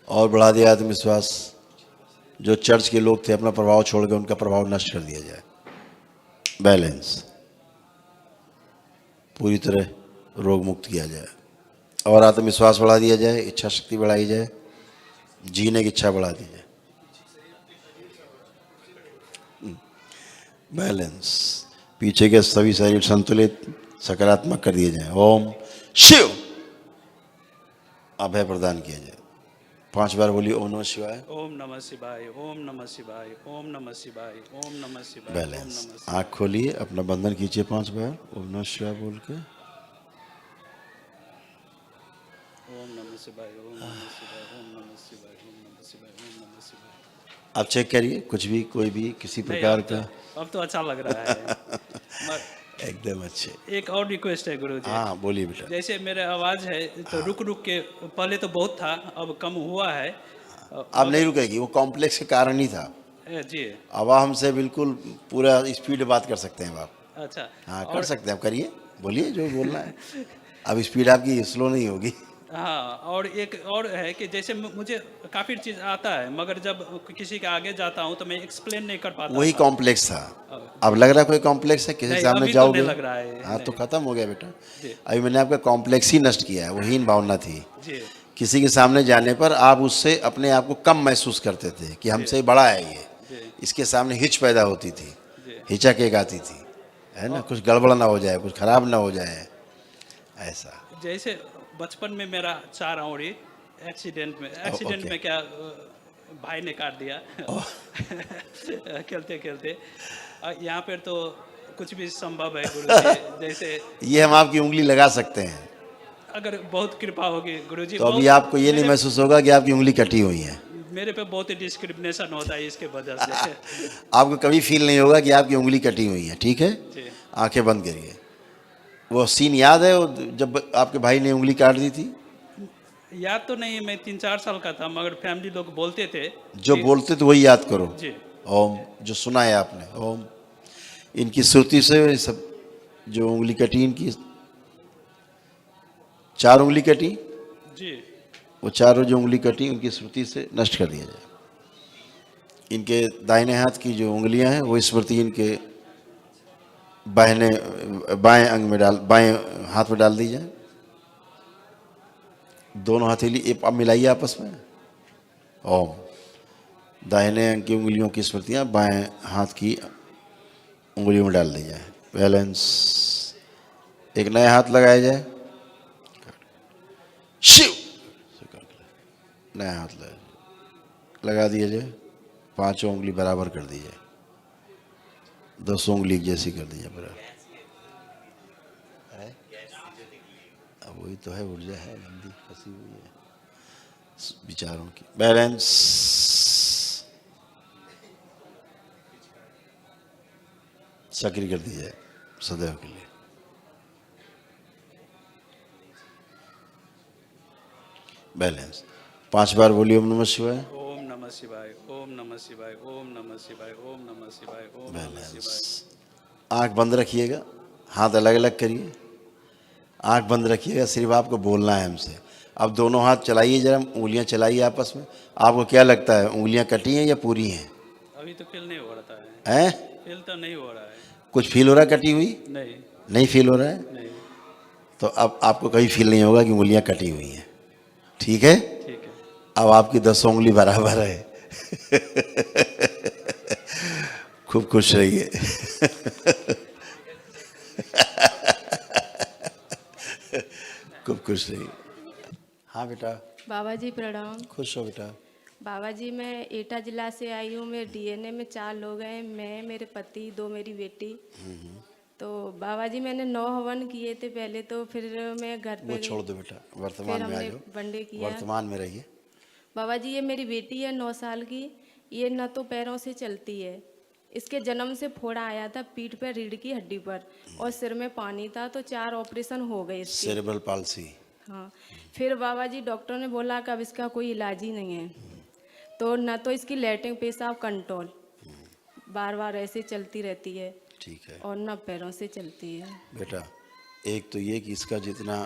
और बढ़ा दिया आत्मविश्वास। जो चर्च के लोग थे अपना प्रभाव छोड़ के उनका प्रभाव नष्ट कर दिया जाए। बैलेंस, पूरी तरह रोग मुक्त किया जाए, और आत्मविश्वास बढ़ा दिया जाए, इच्छा शक्ति बढ़ाई जाए, जीने की इच्छा बढ़ा दी जाए। बैलेंस, पीछे के सभी शरीर संतुलित सकारात्मक कर दिए जाए। ओम शिव, अभय प्रदान किया जाए। 5 बार बोलिए ओम नमः शिवाय। ओम नमः शिवाय, ओम नमः शिवाय, ओम नमः शिवाय, ओम नमः शिवाय। बैलेंस, आँख खोलिए, अपना बंधन कीजिए 5 बार ओम नमः शिवाय बोल के। ओम नमः शिवाय, ओम नमः शिवाय, ओम नमः शिवाय, ओम नमः शिवाय, ओम नमः शिवाय। आप चेक करिए, कुछ भी कोई भी किसी प्रकार का। अब तो अच्छा लग रहा है। एकदम अच्छे। एक और रिक्वेस्ट है गुरुजी। हाँ बोलिए बेटा। जैसे मेरा आवाज है तो रुक रुक के, पहले तो बहुत था, अब कम हुआ है। अब नहीं रुकेगी, वो कॉम्प्लेक्स के कारण ही था। जी अब आप हमसे बिल्कुल पूरा स्पीड बात कर सकते हैं आप। अच्छा। हाँ कर सकते हैं, आप करिए, बोलिए जो बोलना है। अब स्पीड आपकी स्लो नहीं होगी। हाँ, और एक और है कि जैसे मुझे काफ़ी चीज़ आता है, मगर जब किसी के आगे जाता हूँ तो मैं एक्सप्लेन नहीं कर पाता। वही कॉम्प्लेक्स था। अब लग रहा है कोई कॉम्प्लेक्स है, किसी नहीं, सामने अभी तो जाओगे? नहीं लग रहा है। हाँ तो नहीं। खत्म हो गया बेटा। जी। अभी मैंने आपका कॉम्प्लेक्स ही नष्ट किया है, वो हीन भावना थी। जी किसी के सामने जाने पर आप उससे अपने आप को कम महसूस करते थे कि हमसे बड़ा है ये, इसके सामने हिच पैदा होती थी, हिचक एक आती थी, है ना, कुछ गड़बड़ ना हो जाए, कुछ खराब ना हो जाए, ऐसा। जैसे बचपन में मेरा 4 अंगुली एक्सीडेंट में क्या भाई ने काट दिया। खेलते खेलते यहाँ पर तो कुछ भी संभव है गुरुजी। जैसे ये हम आपकी उंगली लगा सकते हैं, अगर बहुत कृपा होगी गुरुजी। तो अभी आपको ये नहीं महसूस होगा कि आपकी उंगली कटी हुई है। मेरे पे बहुत ही डिस्क्रिमिनेशन होता है इसके वजह से। आपको कभी फील नहीं होगा कि आपकी उंगली कटी हुई है, ठीक है? जी। आंखें बंद करिए। वो सीन याद है वो जब आपके भाई ने उंगली काट दी थी? याद तो नहीं है, मैं 3-4 साल का था, मगर फैमिली लोग बोलते थे जो बोलते थे वही याद करो। जी। ओम, जो सुना है आपने, ओम। इनकी श्रुति से सब जो उंगली कटी, इनकी 4 उंगली कटी, जी। वो चारों जो उंगली कटी उनकी श्रुति से नष्ट कर दिया जाए। इनके दाहिने हाथ की जो उंगलियां हैं वो स्मृति इनके बाएं अंग में बाएं हाथ में डाल दी जाए। दोनों हथेली अब मिलाइए आपस में। ओम। दाहिने अंग की उंगलियों की स्मृतियां बाएं हाथ की उंगलियों में डाल दी जाए। बैलेंस। एक नया हाथ लगाया जाए। शिव। नया हाथ लगा दिया जाए। 5 उंगली बराबर कर दी जाए। 10 उंगली जैसी कर दी जाए बराबर। अब वही तो है, ऊर्जा है लंबी फंसी हुई है विचारों की। बैलेंस। सक्रिय कर दी जाए सदैव के लिए। बैलेंस। 5 बार बोलिए ओम नमः शिवाय। ओम नमः शिवाय, ओम नमः शिवाय, ओम नमः शिवाय, ओम नमः शिवाय, ओम नमः बैलेंस। शिवाय। आंख बंद रखिएगा, हाथ अलग अलग करिए, आंख बंद रखिएगा, सिर्फ आपको बोलना है हमसे। अब दोनों हाथ चलाइए, जरा उंगलियां चलाइए आपस में। आपको क्या लगता है, उंगलियां कटी हैं या पूरी हैं? अभी तो फील नहीं हो रहा है। हैं? फील तो नहीं हो रहा है। कुछ फील हो रहा है कटी हुई? नहीं। नहीं फील हो रहा है? नहीं। तो अब आपको कभी फील नहीं होगा कि उंगलियां कटी हुई हैं। ठीक है? ठीक है। अब आपकी 10 उंगली बराबर है। खूब खुश रहिए। खूब खुश रहिए। हाँ बेटा। बाबा जी प्रणाम। खुश हो बेटा। बाबा जी मैं एटा जिला से आई हूँ। मेरे डीएनए में 4 लोग हैं, मैं, मेरे पति, 2 मेरी बेटी। तो बाबा जी मैंने 9 हवन किए थे पहले, तो फिर मैं घर पे वो गई। छोड़ दो बेटा, वर्तमान फिर में आ हमने जाओ। वनडे किया। वर्तमान में रहिए। बाबा जी ये मेरी बेटी है 9 साल की। ये न तो पैरों से चलती है, इसके जन्म से फोड़ा आया था पीठ पर, रीढ़ की हड्डी पर, और सिर में पानी था, तो 4 ऑपरेशन हो गए इसके। Cerebral palsy. हाँ। फिर बाबा जी डॉक्टर ने बोला कि अब इसका कोई इलाज ही नहीं है। तो न तो इसकी लैट्रिन पेशाब कंट्रोल, बार बार ऐसे चलती रहती है। ठीक है। और न पैरों से चलती है। बेटा एक तो ये कि इसका जितना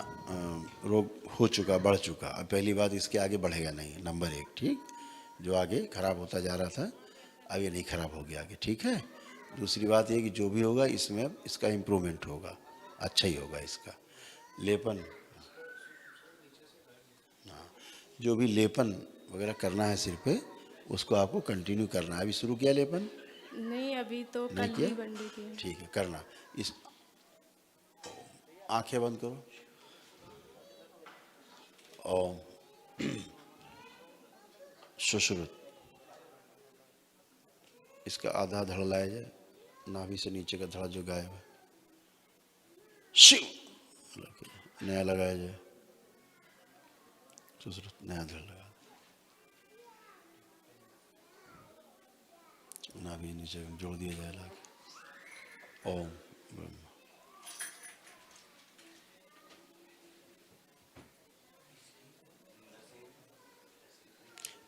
रोग हो चुका, बढ़ चुका, अब पहली बात इसके आगे बढ़ेगा नहीं, नंबर 1। ठीक, जो आगे खराब होता जा रहा था अब ये नहीं खराब हो गया आगे। ठीक है। दूसरी बात ये कि जो भी होगा इसमें अब इसका इम्प्रूवमेंट होगा, अच्छा ही होगा इसका। लेपन, हाँ, जो भी लेपन वगैरह करना है सिर पे, उसको आपको कंटिन्यू करना है। अभी शुरू किया लेपन? नहीं अभी तो नहीं कल किया? ही बंडी की। ठीक है, करना। इस आंखें बंद करो। ओम। सुश्रुत। इसका आधा धड़ लाया जाए, नाभि से नीचे का धड़ा जो गायब है। शिव। नया लगाया जाए। सुश्रुत, नया धड़ लगा। नाभि नीचे जोड़ दिया जाए लाके। ओम ब्रह्म।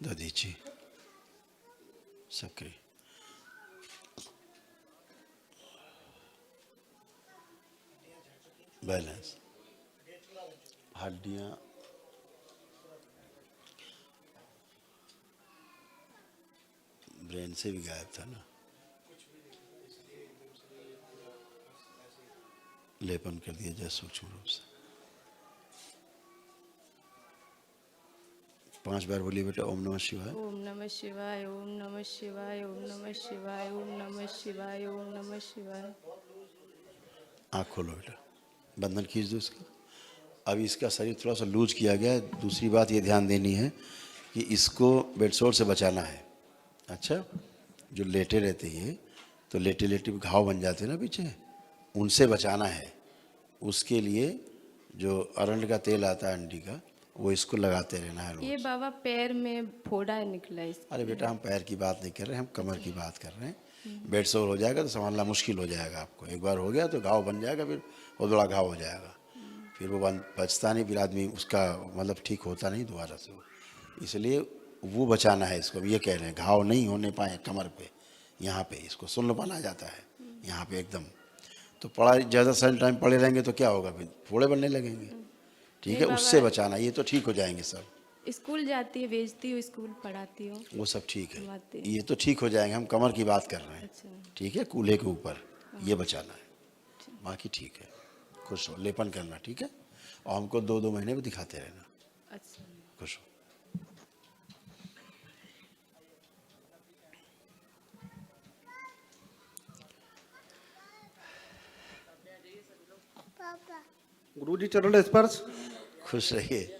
दधीची। सक्रिय। बैलेंस। हड्डियां ब्रेन से भी गायब था ना, लेपन कर दिया जाए सूक्ष्म रूप से। 5 बार बोलिए बेटा ओम नमः शिवाय। ओम नमः शिवाय, ओम नमः शिवाय, ओम नमः शिवाय, ओम नमः शिवाय, ओम नमः शिवाय। आँख खोलो बेटा, बंधन खींच दो इसका। अभी इसका शरीर थोड़ा सा लूज किया गया है। दूसरी बात ये ध्यान देनी है कि इसको बेडसोर से बचाना है। अच्छा, जो लेटे रहते हैं तो लेटे लेटे घाव बन जाते हैं ना पीछे, उनसे बचाना है। उसके लिए जो अरंड का तेल आता है अंडी का, वो इसको लगाते रहना है रोज। ये बाबा पैर में फोड़ा निकला है इसका। अरे बेटा हम पैर की बात नहीं कर रहे हैं, हम कमर की बात कर रहे हैं। बेड सोर हो जाएगा तो संभालना मुश्किल हो जाएगा आपको। एक बार हो गया तो घाव बन जाएगा, फिर वो बड़ा घाव हो जाएगा, फिर वो बचता नहीं, फिर आदमी उसका मतलब ठीक होता नहीं दोबारा से वो। इसलिए वो बचाना है इसको। ये कह रहे हैं घाव नहीं होने पाए कमर पे, यहाँ पे इसको सुन्नपन आ जाता है यहाँ पे एकदम। तो पढ़ा ज़्यादा सारे टाइम पड़े रहेंगे तो क्या होगा, फिर फोड़े बनने लगेंगे। ठीक है, उससे बचाना। ये तो ठीक हो जाएंगे सब। स्कूल जाती है, भेजती हूँ स्कूल, पढ़ाती हूँ। वो सब ठीक है, घुमाती हूँ। ये तो ठीक हो जाएंगे। हम कमर की बात कर रहे हैं। अच्छा। ठीक है, कूल्हे के ऊपर ये बचाना है, बाकी ठीक है। खुश हो, लेपन करना, ठीक है। और हमको 2-2 महीने में दिखाते रहना। अच्छा। खुश हो। गुरुजी चरण स्पर्श। खुश रहिए।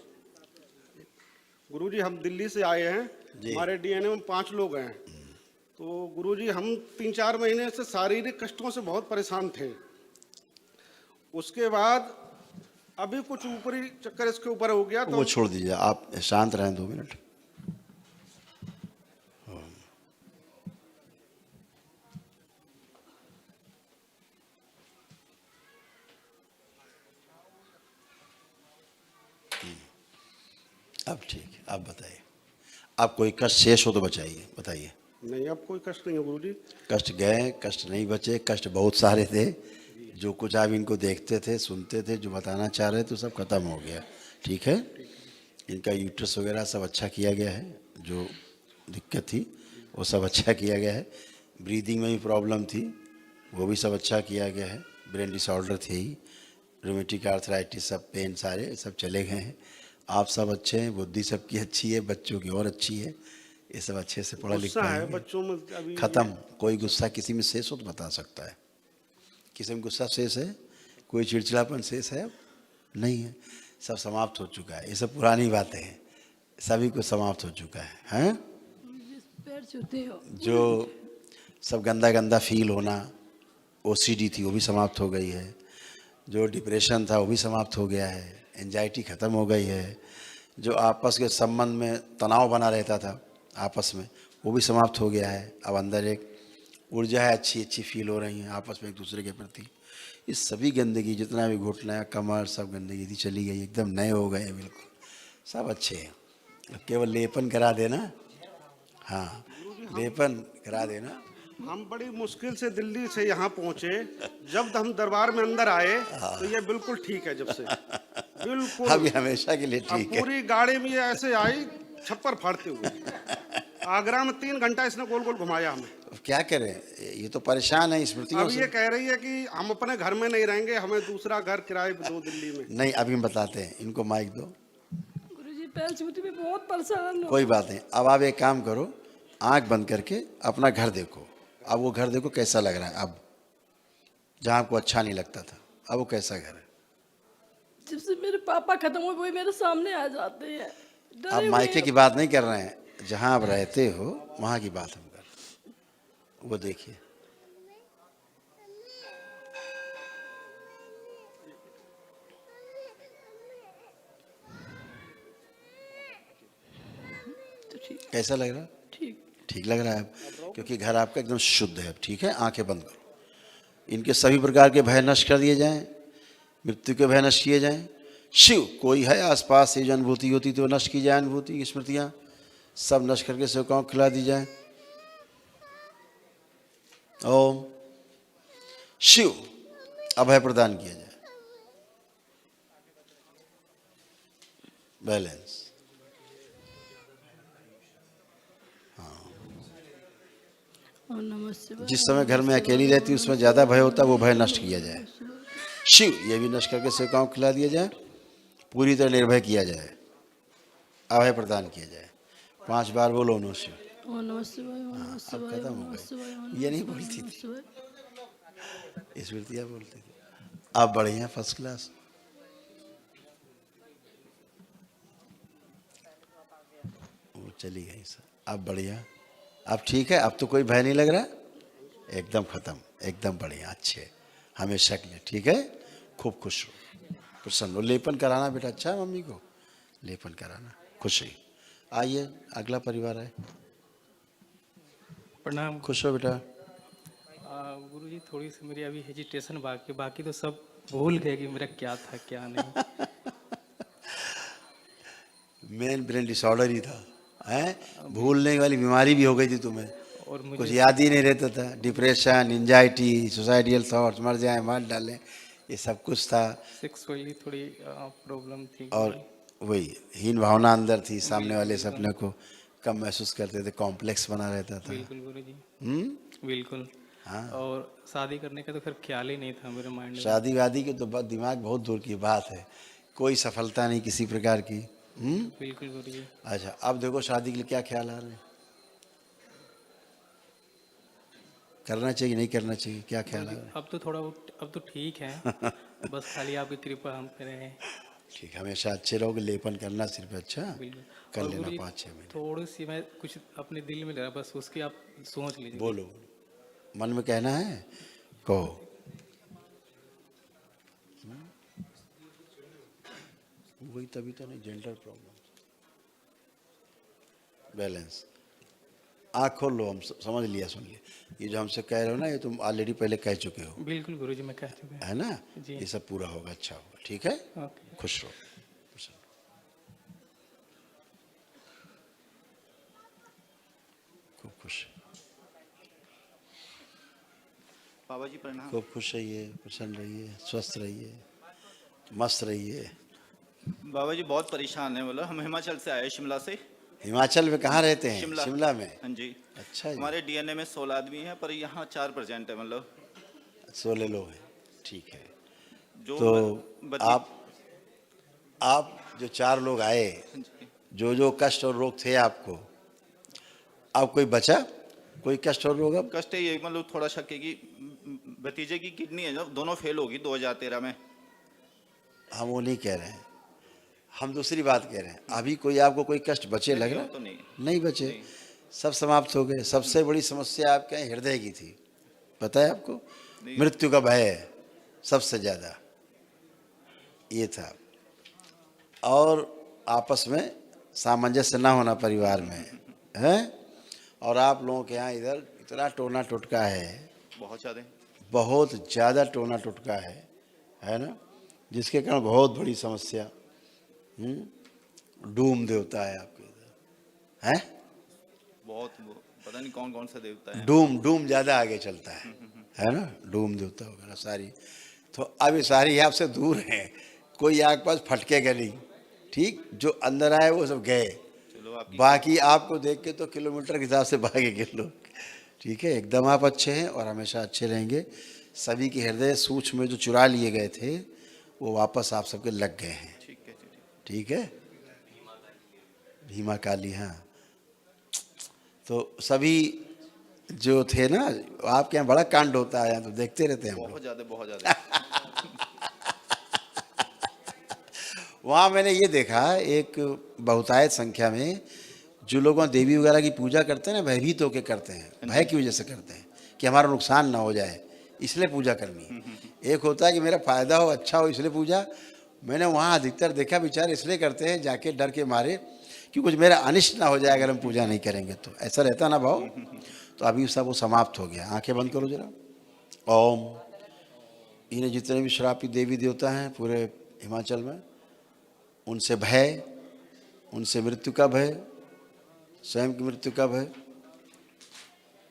गुरुजी हम दिल्ली से आए हैं, जी। हमारे डीएनए में 5 लोग हैं। तो गुरुजी हम 3-4 महीने से शारीरिक कष्टों से बहुत परेशान थे। उसके बाद अभी कुछ ऊपरी चक्कर इसके ऊपर हो गया तो वो छोड़ दीजिए, आप शांत रहें 2 मिनट। अब ठीक है, आप बताइए। आप कोई कष्ट शेष हो तो बचाइए, बताइए। नहीं, अब कोई कष्ट नहीं है गुरुजी। कष्ट गए, कष्ट नहीं बचे। कष्ट बहुत सारे थे, जो कुछ आप इनको देखते थे, सुनते थे, जो बताना चाह रहे थे, सब खत्म हो गया। ठीक है, इनका यूट्रस वगैरह सब अच्छा किया गया है, जो दिक्कत थी वो सब अच्छा किया गया है। ब्रीदिंग में भी प्रॉब्लम थी, वो भी सब अच्छा किया गया है। ब्रेन डिसऑर्डर थे ही, रूमेटिक आर्थराइटिस, सब पेन सारे सब चले गए हैं। आप सब अच्छे हैं, बुद्धि सबकी अच्छी है, बच्चों की और अच्छी है। ये सब अच्छे से पढ़ा लिखा गुस्सा है है, बच्चों में अभी खत्म। कोई गुस्सा किसी में शेष हो तो बता सकता है। किसी में गुस्सा शेष है, कोई चिड़चिड़ापन शेष है? अब नहीं है, सब समाप्त हो चुका है। ये सब पुरानी बातें हैं, सभी को समाप्त हो चुका है। हैं? पैर छूते हो। जो सब गंदा गंदा फील होना, ओसीडी थी वो भी समाप्त हो गई है। जो डिप्रेशन था वो भी समाप्त हो गया है। एंजाइटी ख़त्म हो गई है। जो आपस के संबंध में तनाव बना रहता था आपस में, वो भी समाप्त हो गया है। अब अंदर एक ऊर्जा है, अच्छी अच्छी फील हो रही है आपस में एक दूसरे के प्रति। इस सभी गंदगी, जितना भी घुटना कमर सब गंदगी थी, चली गई, एकदम नए हो गए बिल्कुल, सब अच्छे हैं। अब केवल लेपन करा देना। हाँ, लेपन करा देना। हम बड़ी मुश्किल से दिल्ली से यहाँ पहुँचे। जब हम दरबार में अंदर आए तो ये बिल्कुल ठीक है। जब से बिल्कुल अब ये हमेशा के लिए अब ठीक है। पूरी गाड़ी में ये ऐसे आई छप्पर फाड़ते हुए। आगरा में 3 घंटा इसने गोल गोल घुमाया हमें। क्या करें, ये तो परेशान है स्मृतियों अब से। ये कह रही है कि हम अपने घर में नहीं रहेंगे, हमें दूसरा घर किराए पे दो दिल्ली में। नहीं, अभी हम बताते हैं, इनको माइक दो। गुरुजी पैर छूते में बहुत परेशान हो। कोई बात नहीं, अब आप एक काम करो, आंख बंद करके अपना घर देखो। अब वो घर देखो कैसा लग रहा है। अब जहाँ आपको अच्छा नहीं लगता था, अब वो कैसा घर है? जब से मेरे पापा खत्म हुए वही मेरे सामने आ जाते हैं। आप मायके की बात नहीं कर रहे हैं, जहाँ आप रहते हो वहाँ की बात हम कर रहे हैं। वो देखिए, कैसा लग रहा है? ठीक लग रहा है अब, क्योंकि घर आपका एकदम शुद्ध है। ठीक है, आंखें बंद करो। इनके सभी प्रकार के भय नष्ट कर दिए जाएं, मृत्यु के भय नष्ट किए जाएं। शिव कोई है आसपास, ये जो अनुभूति होती तो नष्ट की जाए, अनुभूति की स्मृतियाँ सब नष्ट करके सेवकाओं को खिला दी जाए। ओम शिव अभय प्रदान किया जाए। बैलेंस। जिस समय घर में अकेली रहती है उसमें ज्यादा भय होता है, वो भय नष्ट किया जाए। शिव ये भी नष्ट करके सेवकाओं को खिला दिया जाए, पूरी तरह निर्भय किया जाए, अभय प्रदान किया जाए। 5 बार बोलो नमः शिव। अब खत्म हो गई, ये नहीं बोलती थी, स्मृतियाँ बोलती थी। आप बढ़िया, फर्स्ट क्लास। वो चली गई सर, आप बढ़िया, अब ठीक है। अब तो कोई भय नहीं लग रहा, एकदम खत्म, एकदम बढ़िया, अच्छे हमेशा के लिए। ठीक है, खूब खुश हो, प्रसन्न हो। लेपन कराना बेटा, अच्छा है मम्मी को लेपन कराना, खुशी। आइए अगला परिवार है। प्रणाम। खुश हो बेटा। गुरुजी थोड़ी सी मेरी अभी हेजिटेशन बाकी तो सब भूल गए कि मेरा क्या था क्या नहीं। मेन ब्रेन डिसऑर्डर ही था, हैं? भूलने वाली बीमारी भी हो गई थी तुम्हें, और मुझे कुछ याद ही नहीं रहता था। डिप्रेशन, एंजाइटी, सुसाइडियल थॉट्स, मर जाए मार डालें, ये सब कुछ था। सेक्सुअली थोड़ी प्रॉब्लम थी। और वही हीन भावना अंदर थी, सामने वाले से अपने को कम महसूस करते थे, कॉम्प्लेक्स बना रहता था। बिल्कुल गुरुजी, बिल्कुल। हाँ। और शादी करने का तो फिर ख्याल ही नहीं था मेरे माइंड में। शादी वादी की तो दिमाग बहुत दूर की बात है, कोई सफलता नहीं किसी प्रकार की। बिल्कुल गुरुजी। अच्छा, अब देखो शादी के लिए क्या ख्याल आ रहे हैं? करना चाहिए नहीं करना चाहिए, क्या ख्याल आ रहा है? अब तो ठीक है। बस खाली आपकी कृपा हम पे रहे। ठीक, हमेशा अच्छे रहोगे, लेपन करना सिर्फ, अच्छा कर और लेना गुरुजी, 5-6 महीने। थोड़ी सी मैं कुछ अपने दिल में ले रहा, बस उसकी आप सोच लीजिए। बोलो, मन में कहना है, कहो। वही तभी तो नहीं, जेंडर प्रॉब्लम, बैलेंस। आँख खोल लो, हम समझ लिया, सुन लिया। ये जो हमसे कह रहे हो ना, ये तुम ऑलरेडी पहले कह चुके हो। बिल्कुल गुरुजी, मैं कह चुका है ना? जी। ये सब पूरा होगा, अच्छा होगा, ठीक है? ओके। खुश रहो, खुश रहो। खूब खुश, बाबा जी प्रणाम। खूब खुश रहिए, प्रसन्न रहिए, स्वस्थ रहिए, मस्त रहिए। बाबा जी बहुत परेशान है, बोलो हम हिमाचल से आए, शिमला से। हिमाचल में कहाँ रहते हैं? शिमला में। हाँ जी। अच्छा जी। हमारे डीएनए में 16 आदमी हैं, पर यहाँ 4% है, मतलब 16 लोग हैं, ठीक है। जो तो आप जो 4 लोग आए, जो कष्ट और रोग थे आपको, अब कोई बचा? कोई कष्ट और रोग? अब कष्ट ये मतलब थोड़ा शक है कि भतीजे की किडनी है जो दोनों फेल होगी 2013 में। हम वो नहीं कह रहे हैं, हम दूसरी बात कह रहे हैं। अभी कोई आपको कोई कष्ट बचे लग रहा? तो नहीं बचे, सब समाप्त हो गए। सबसे बड़ी समस्या आपके हृदय की थी, पता है आपको? मृत्यु का भय है सबसे ज्यादा, ये था। और आपस में सामंजस्य ना होना परिवार में है। और आप लोगों के यहाँ इधर इतना टोना टोटका है, बहुत ज़्यादा टोना टोटका है ना, जिसके कारण बहुत बड़ी समस्या। डूम देवता है आपके इधर, है? बहुत पता नहीं कौन कौन सा देवता है। डूम ज़्यादा आगे चलता है ना, डूम देवता वगैरह सारी। तो अब ये सारी आपसे दूर हैं, कोई आपके पास फटकेगा नहीं, ठीक? जो अंदर आए वो सब गए, बाकी आपको देख के तो किलोमीटर के हिसाब से भागेंगे लोग, ठीक है? एकदम आप अच्छे हैं और हमेशा अच्छे रहेंगे। सभी के हृदय सूक्ष्म में जो चुरा लिए गए थे वो वापस आप सबके लग गए हैं, ठीक है? भीमा काली, हाँ। तो सभी जो थे ना, आपके यहाँ बड़ा कांड होता है, तो देखते रहते हैं हम लोग। बहुत ज़्यादा वहाँ मैंने ये देखा, एक बहुतायत संख्या में जो लोग वहाँ देवी वगैरह की पूजा करते हैं ना, भयभीत होकर करते हैं, भय की वजह से करते हैं कि हमारा नुकसान ना हो जाए, इसलिए पूजा करनी है। एक होता है कि मेरा फ़ायदा हो, अच्छा हो, इसलिए पूजा। मैंने वहाँ अधिकतर देखा विचार इसलिए करते हैं जाके डर के मारे कि कुछ मेरा अनिष्ट ना हो जाए अगर हम पूजा नहीं करेंगे तो, ऐसा रहता ना भाव। तो अभी सब वो समाप्त हो गया। आंखें बंद करो जरा। ओम। इन्हें जितने भी श्रापित देवी देवता हैं पूरे हिमाचल में, उनसे भय, उनसे मृत्यु का भय, स्वयं की मृत्यु का भय,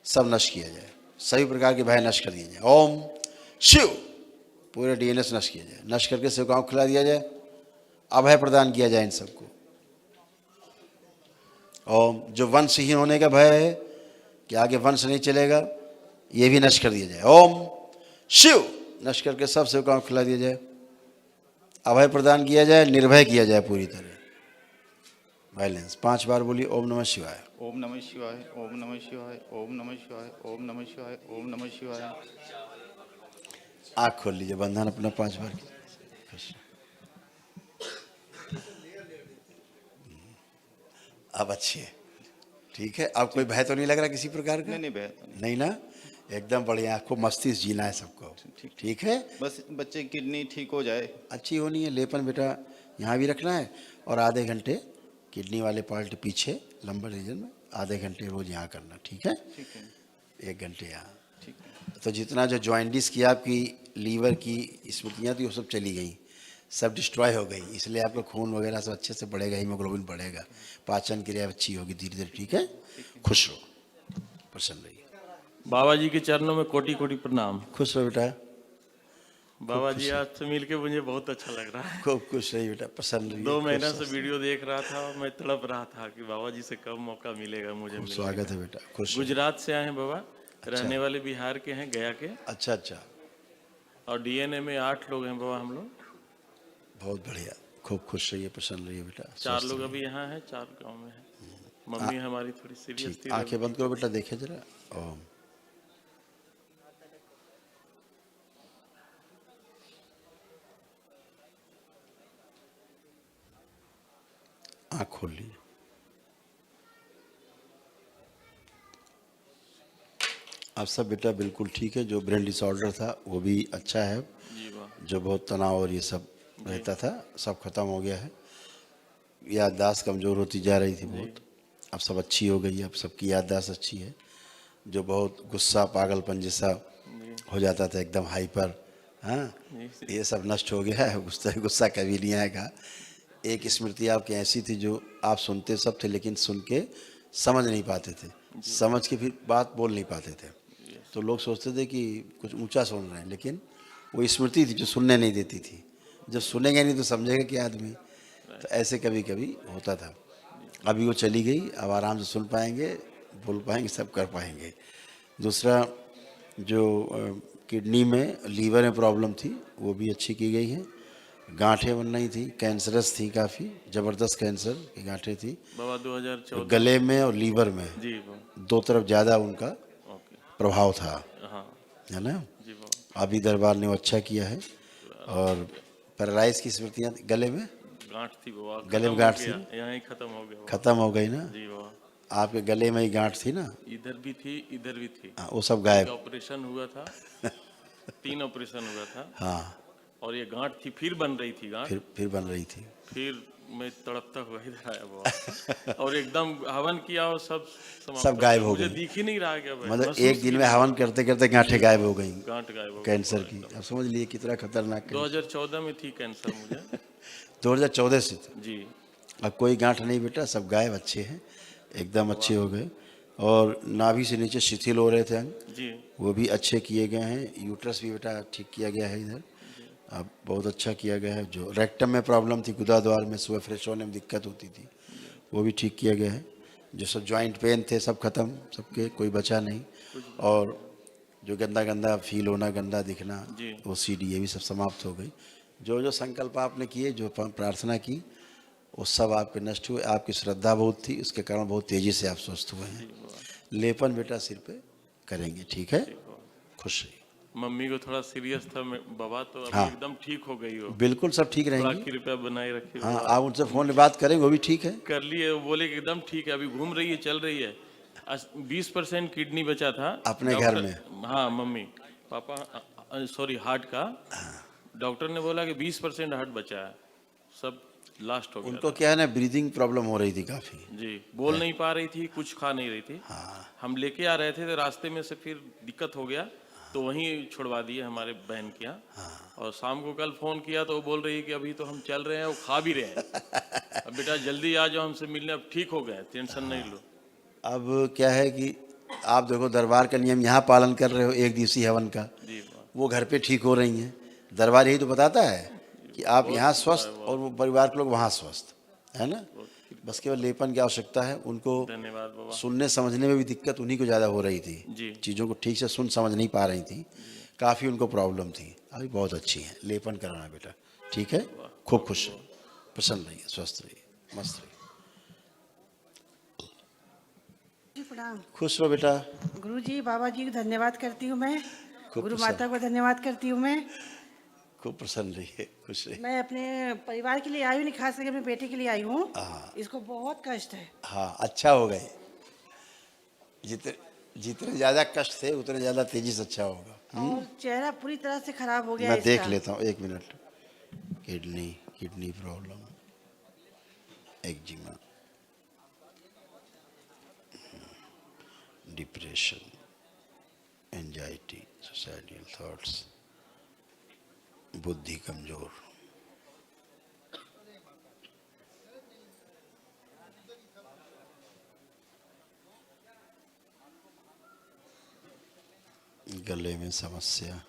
सब नष्ट किया जाए। सभी प्रकार के भय नष्ट कर दिए जाए। ओम शिव। पूरे डीएनएस नष्ट किया जाए, नष्ट करके सेवकाओं को खिला दिया जाए, अभय प्रदान किया जाए इन सबको। ओम। जो वंशहीन होने का भय है कि आगे वंश नहीं चलेगा, ये भी नष्ट कर दिया जाए। ओम शिव। नष्ट करके सब सेवकाओं को खिला दिया जाए, अभय प्रदान किया जाए, निर्भय किया जाए पूरी तरह, वायलेंस। 5 बार बोलिए ओम नमः शिवाय। ओम नमः शिवाय, ओम नमः शिवाय, ओम नमः शिवाय, ओम नमः शिवाय, ओम नमः शिवाय। आँख खोल लीजिए, बंधन अपना 5 बार। अब अच्छी है, ठीक है? अब कोई भय तो नहीं लग रहा किसी प्रकार का? नहीं भय नहीं ना, एकदम बढ़िया। खूब मस्ती से जीना है सबको, ठीक है? बस बच्चे की किडनी ठीक हो जाए, अच्छी होनी है। लेपन बेटा यहाँ भी रखना है, और आधे घंटे किडनी वाले पार्ट पीछे लंबर रीजन में आधे घंटे रोज यहाँ करना, ठीक है? 1 घंटे यहाँ। तो जितना जो जॉइंटिस की आपकी लीवर की स्मृतियाँ थी वो सब चली गई, सब डिस्ट्रॉय हो गई, इसलिए आपका खून वगैरह सब अच्छे से बढ़ेगा, हीमोग्लोबिन बढ़ेगा, पाचन क्रिया अच्छी होगी धीरे धीरे। ठीक है, खुश रहो, प्रसन्न रहिए। बाबा जी के चरणों में कोटि कोटि प्रणाम। खुश रहो बेटा। बाबा जी आज से मिलके मुझे बहुत अच्छा लग रहा है। खूब खुश रहिए बेटा, प्रसन्न रहिए। 2 महीना से वीडियो देख रहा था और मैं तड़प रहा था कि बाबा जी से कब मौका मिलेगा मुझे मिलने का। स्वागत है बेटा, खुश रहिए। गुजरात से आए हैं बाबा, रहने वाले बिहार के हैं, गया के। अच्छा अच्छा, और डीएनए में 8 लोग हैं बाबा हम लोग। बहुत बढ़िया, खूब खुश रहिए, प्रसन्न रहिए बेटा। 4 लोग अभी यहाँ हैं, 4 गाँव में हैं। मम्मी हमारी थोड़ी सीरियस थी। आंखें बंद करो बेटा, देखे जरा। ओम। आँख खोल ली। अब सब बेटा बिल्कुल ठीक है। जो ब्रेन डिसऑर्डर था वो भी अच्छा है, जो बहुत तनाव और ये सब रहता था सब खत्म हो गया है। याददाश्त कमज़ोर होती जा रही थी बहुत, अब सब अच्छी हो गई है। अब सबकी याददाश्त अच्छी है। जो बहुत गुस्सा पागलपन जैसा हो जाता था, एकदम हाइपर, हाँ, ये सब नष्ट हो गया है। गुस्सा कभी नहीं आएगा। एक स्मृति आपकी ऐसी थी जो आप सुनते सब थे लेकिन सुन के समझ नहीं पाते थे, समझ के फिर बात बोल नहीं पाते थे। तो लोग सोचते थे कि कुछ ऊंचा सुन रहे हैं, लेकिन वो स्मृति थी जो सुनने नहीं देती थी। जब सुनेंगे नहीं तो समझेगा कि आदमी, तो ऐसे कभी कभी होता था। अभी वो चली गई, अब आराम से सुन पाएंगे, बोल पाएंगे, सब कर पाएंगे। दूसरा, जो किडनी में लीवर में प्रॉब्लम थी वो भी अच्छी की गई है। गांठें बन रही थी, कैंसरस थी, काफ़ी ज़बरदस्त कैंसर की गांठें थी बाबा 2014 गले में और लीवर में जी, 2 तरफ ज़्यादा उनका प्रभाव था, हाँ है ना। जी अभी दरबार ने वो अच्छा किया है। और पैरालाइज की स्मृतियाँ गले में, गांठ थी बाबा, गले में गांठ थी, यहाँ ही खत्म हो गया, खत्म हो गई ना। जी बाबा, आपके गले में ही गांठ थी ना, इधर भी थी इधर भी थी। वो सब गायब। ऑपरेशन हुआ था 3 ऑपरेशन हुआ था। हाँ, और ये गांठ थी, फिर बन रही थी गांठ, फिर बन रही थी। फिर मैं तड़पता हुआ इधर आया बाबा और एकदम हवन किया और सब सब गायब हो मुझे गई। दिख ही नहीं रहा क्या, मतलब एक दिन में हवन करते करते गांठें गायब हो गई, गांठ गायब हो गई कैंसर की। अब समझ लिए कितना खतरनाक। 2014 में थी कैंसर मुझे 2014 से थी जी। अब कोई गांठ नहीं बेटा, सब गायब, अच्छे हैं, एकदम अच्छे हो गए। और नाभि से नीचे शिथिल हो रहे थे अंग, जी, वो भी अच्छे किए गए हैं। यूट्रस भी बेटा ठीक किया गया है इधर, अब बहुत अच्छा किया गया है। जो रेक्टम में प्रॉब्लम थी, गुदा द्वार में सुबह फ्रेश होने में दिक्कत होती थी, वो भी ठीक किया गया है। जो सब जॉइंट पेन थे सब खत्म, सबके कोई बचा नहीं। और जो गंदा गंदा फील होना, गंदा दिखना, वो सीडी, ये भी सब समाप्त हो गई। जो जो संकल्प आपने किए, जो प्रार्थना की, वो सब आपके नष्ट हुए। आपकी श्रद्धा बहुत थी, उसके कारण बहुत तेज़ी से आप स्वस्थ हुए हैं। लेपन बेटा सिर पे करेंगे, ठीक है, खुश रहिए। मम्मी को थोड़ा सीरियस था बाबा, तो अभी हाँ, एकदम ठीक हो गई हो। बिल्कुल सब ठीक रहेंगे। थोड़ा कृपया बनाए रखिए। हाँ, आप उनसे फोन में बात करेंगे, वो भी ठीक है, कर लिए, वो बोले कि एकदम ठीक है, अभी घूम रही है, चल रही है। 20% किडनी बचा था अपने घर में। हाँ मम्मी पापा, सॉरी हार्ट का। डॉक्टर ने बोला कि 20% हार्ट बचा है, सब लास्ट हो गया। उनको क्या है ना, ब्रीदिंग प्रॉब्लम हो रही थी काफ़ी जी, बोल नहीं पा रही थी, कुछ खा नहीं रही थी। हाँ। हम लेके आ रहे थे तो रास्ते में से फिर दिक्कत हो गया, तो वहीं छुड़वा दिए हमारे बहन के यहाँ। हाँ। और शाम को कल फोन किया तो वो बोल रही है कि अभी तो हम चल रहे हैं, वो खा भी रहे हैं। अब बेटा जल्दी आ जाओ हमसे मिलने, अब ठीक हो गए, टेंशन नहीं लो। अब क्या है कि आप देखो, दरबार का नियम यहाँ पालन कर रहे हो, 1 दिवसीय हवन का, वो घर पे ठीक हो रही हैं। दरबार यही तो बताता है कि आप यहाँ स्वस्थ और वो परिवार के लोग वहाँ स्वस्थ, है ना। बस केवल लेपन की आवश्यकता है। उनको धन्यवाद बाबा। सुनने समझने में भी दिक्कत उन्हीं को ज़्यादा हो रही थी, चीज़ों को ठीक से सुन समझ नहीं पा रही थी, काफ़ी उनको प्रॉब्लम थी। अभी बहुत अच्छी है। लेपन कराना बेटा, ठीक है, खूब खुश रहिए, प्रसन्न रहिए, स्वस्थ रहिए, मस्त रहिए। प्रणाम। खुश रहो बेटा। गुरुजी, बाबा जी को धन्यवाद करती हूँ मैं, खूब गुरु प्रसन्न। माता को धन्यवाद करती हूँ मैं। खूब प्रसन्न रहिए, खुश रहिए। मैं अपने परिवार के लिए आई हूँ, नहीं खास करके अपने बेटे के लिए आई हूँ। इसको बहुत कष्ट है। हाँ, अच्छा हो गए। जितने ज़्यादा कष्ट थे उतने ज़्यादा तेजी से अच्छा होगा। और चेहरा पूरी तरह से खराब हो गया। मैं देख लेता हूँ, 1 minute. Kidney problem, eczema, depression, anxiety, suicidal thoughts, बुद्धि कमजोर। गले में समस्या,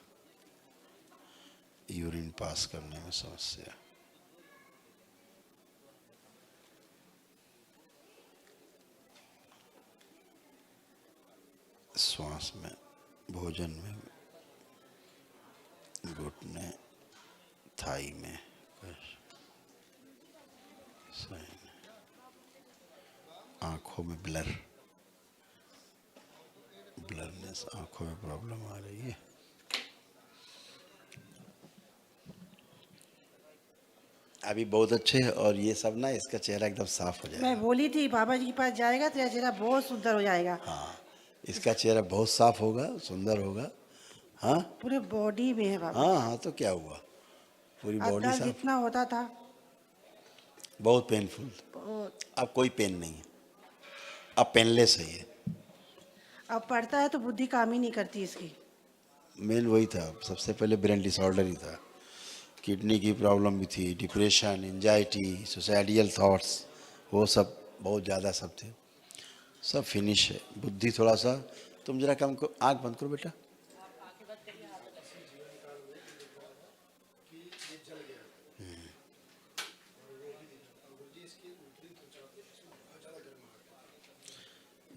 यूरिन पास करने में समस्या, श्वास में, भोजन में, घुटने, थाई में, आंखों में ब्लरनेस, आंखों में प्रॉब्लम आ रही है। अभी बहुत अच्छे है और ये सब ना, इसका चेहरा एकदम साफ हो जाएगा। मैं बोली थी बाबा जी के पास जाएगा तेरा चेहरा बहुत सुंदर हो जाएगा। हाँ, इसका चेहरा बहुत साफ होगा, सुंदर होगा। हाँ, पूरे बॉडी में है बाबा। हाँ हाँ, तो क्या हुआ, पूरी बॉडी दर्द साफ। जितना होता था बहुत पेनफुल, अब कोई पेन नहीं है, अब पेनलेस है ये। अब पढ़ता है तो बुद्धि काम ही नहीं करती इसकी। मेन वही था, सबसे पहले ब्रेन डिसऑर्डर ही था, किडनी की प्रॉब्लम भी थी, डिप्रेशन, एंजाइटी, सुसाइडियल थॉट्स, वो सब बहुत ज़्यादा सब थे, सब फिनिश है। बुद्धि थोड़ा सा, तुम जरा कम को, आँख बंद करो बेटा।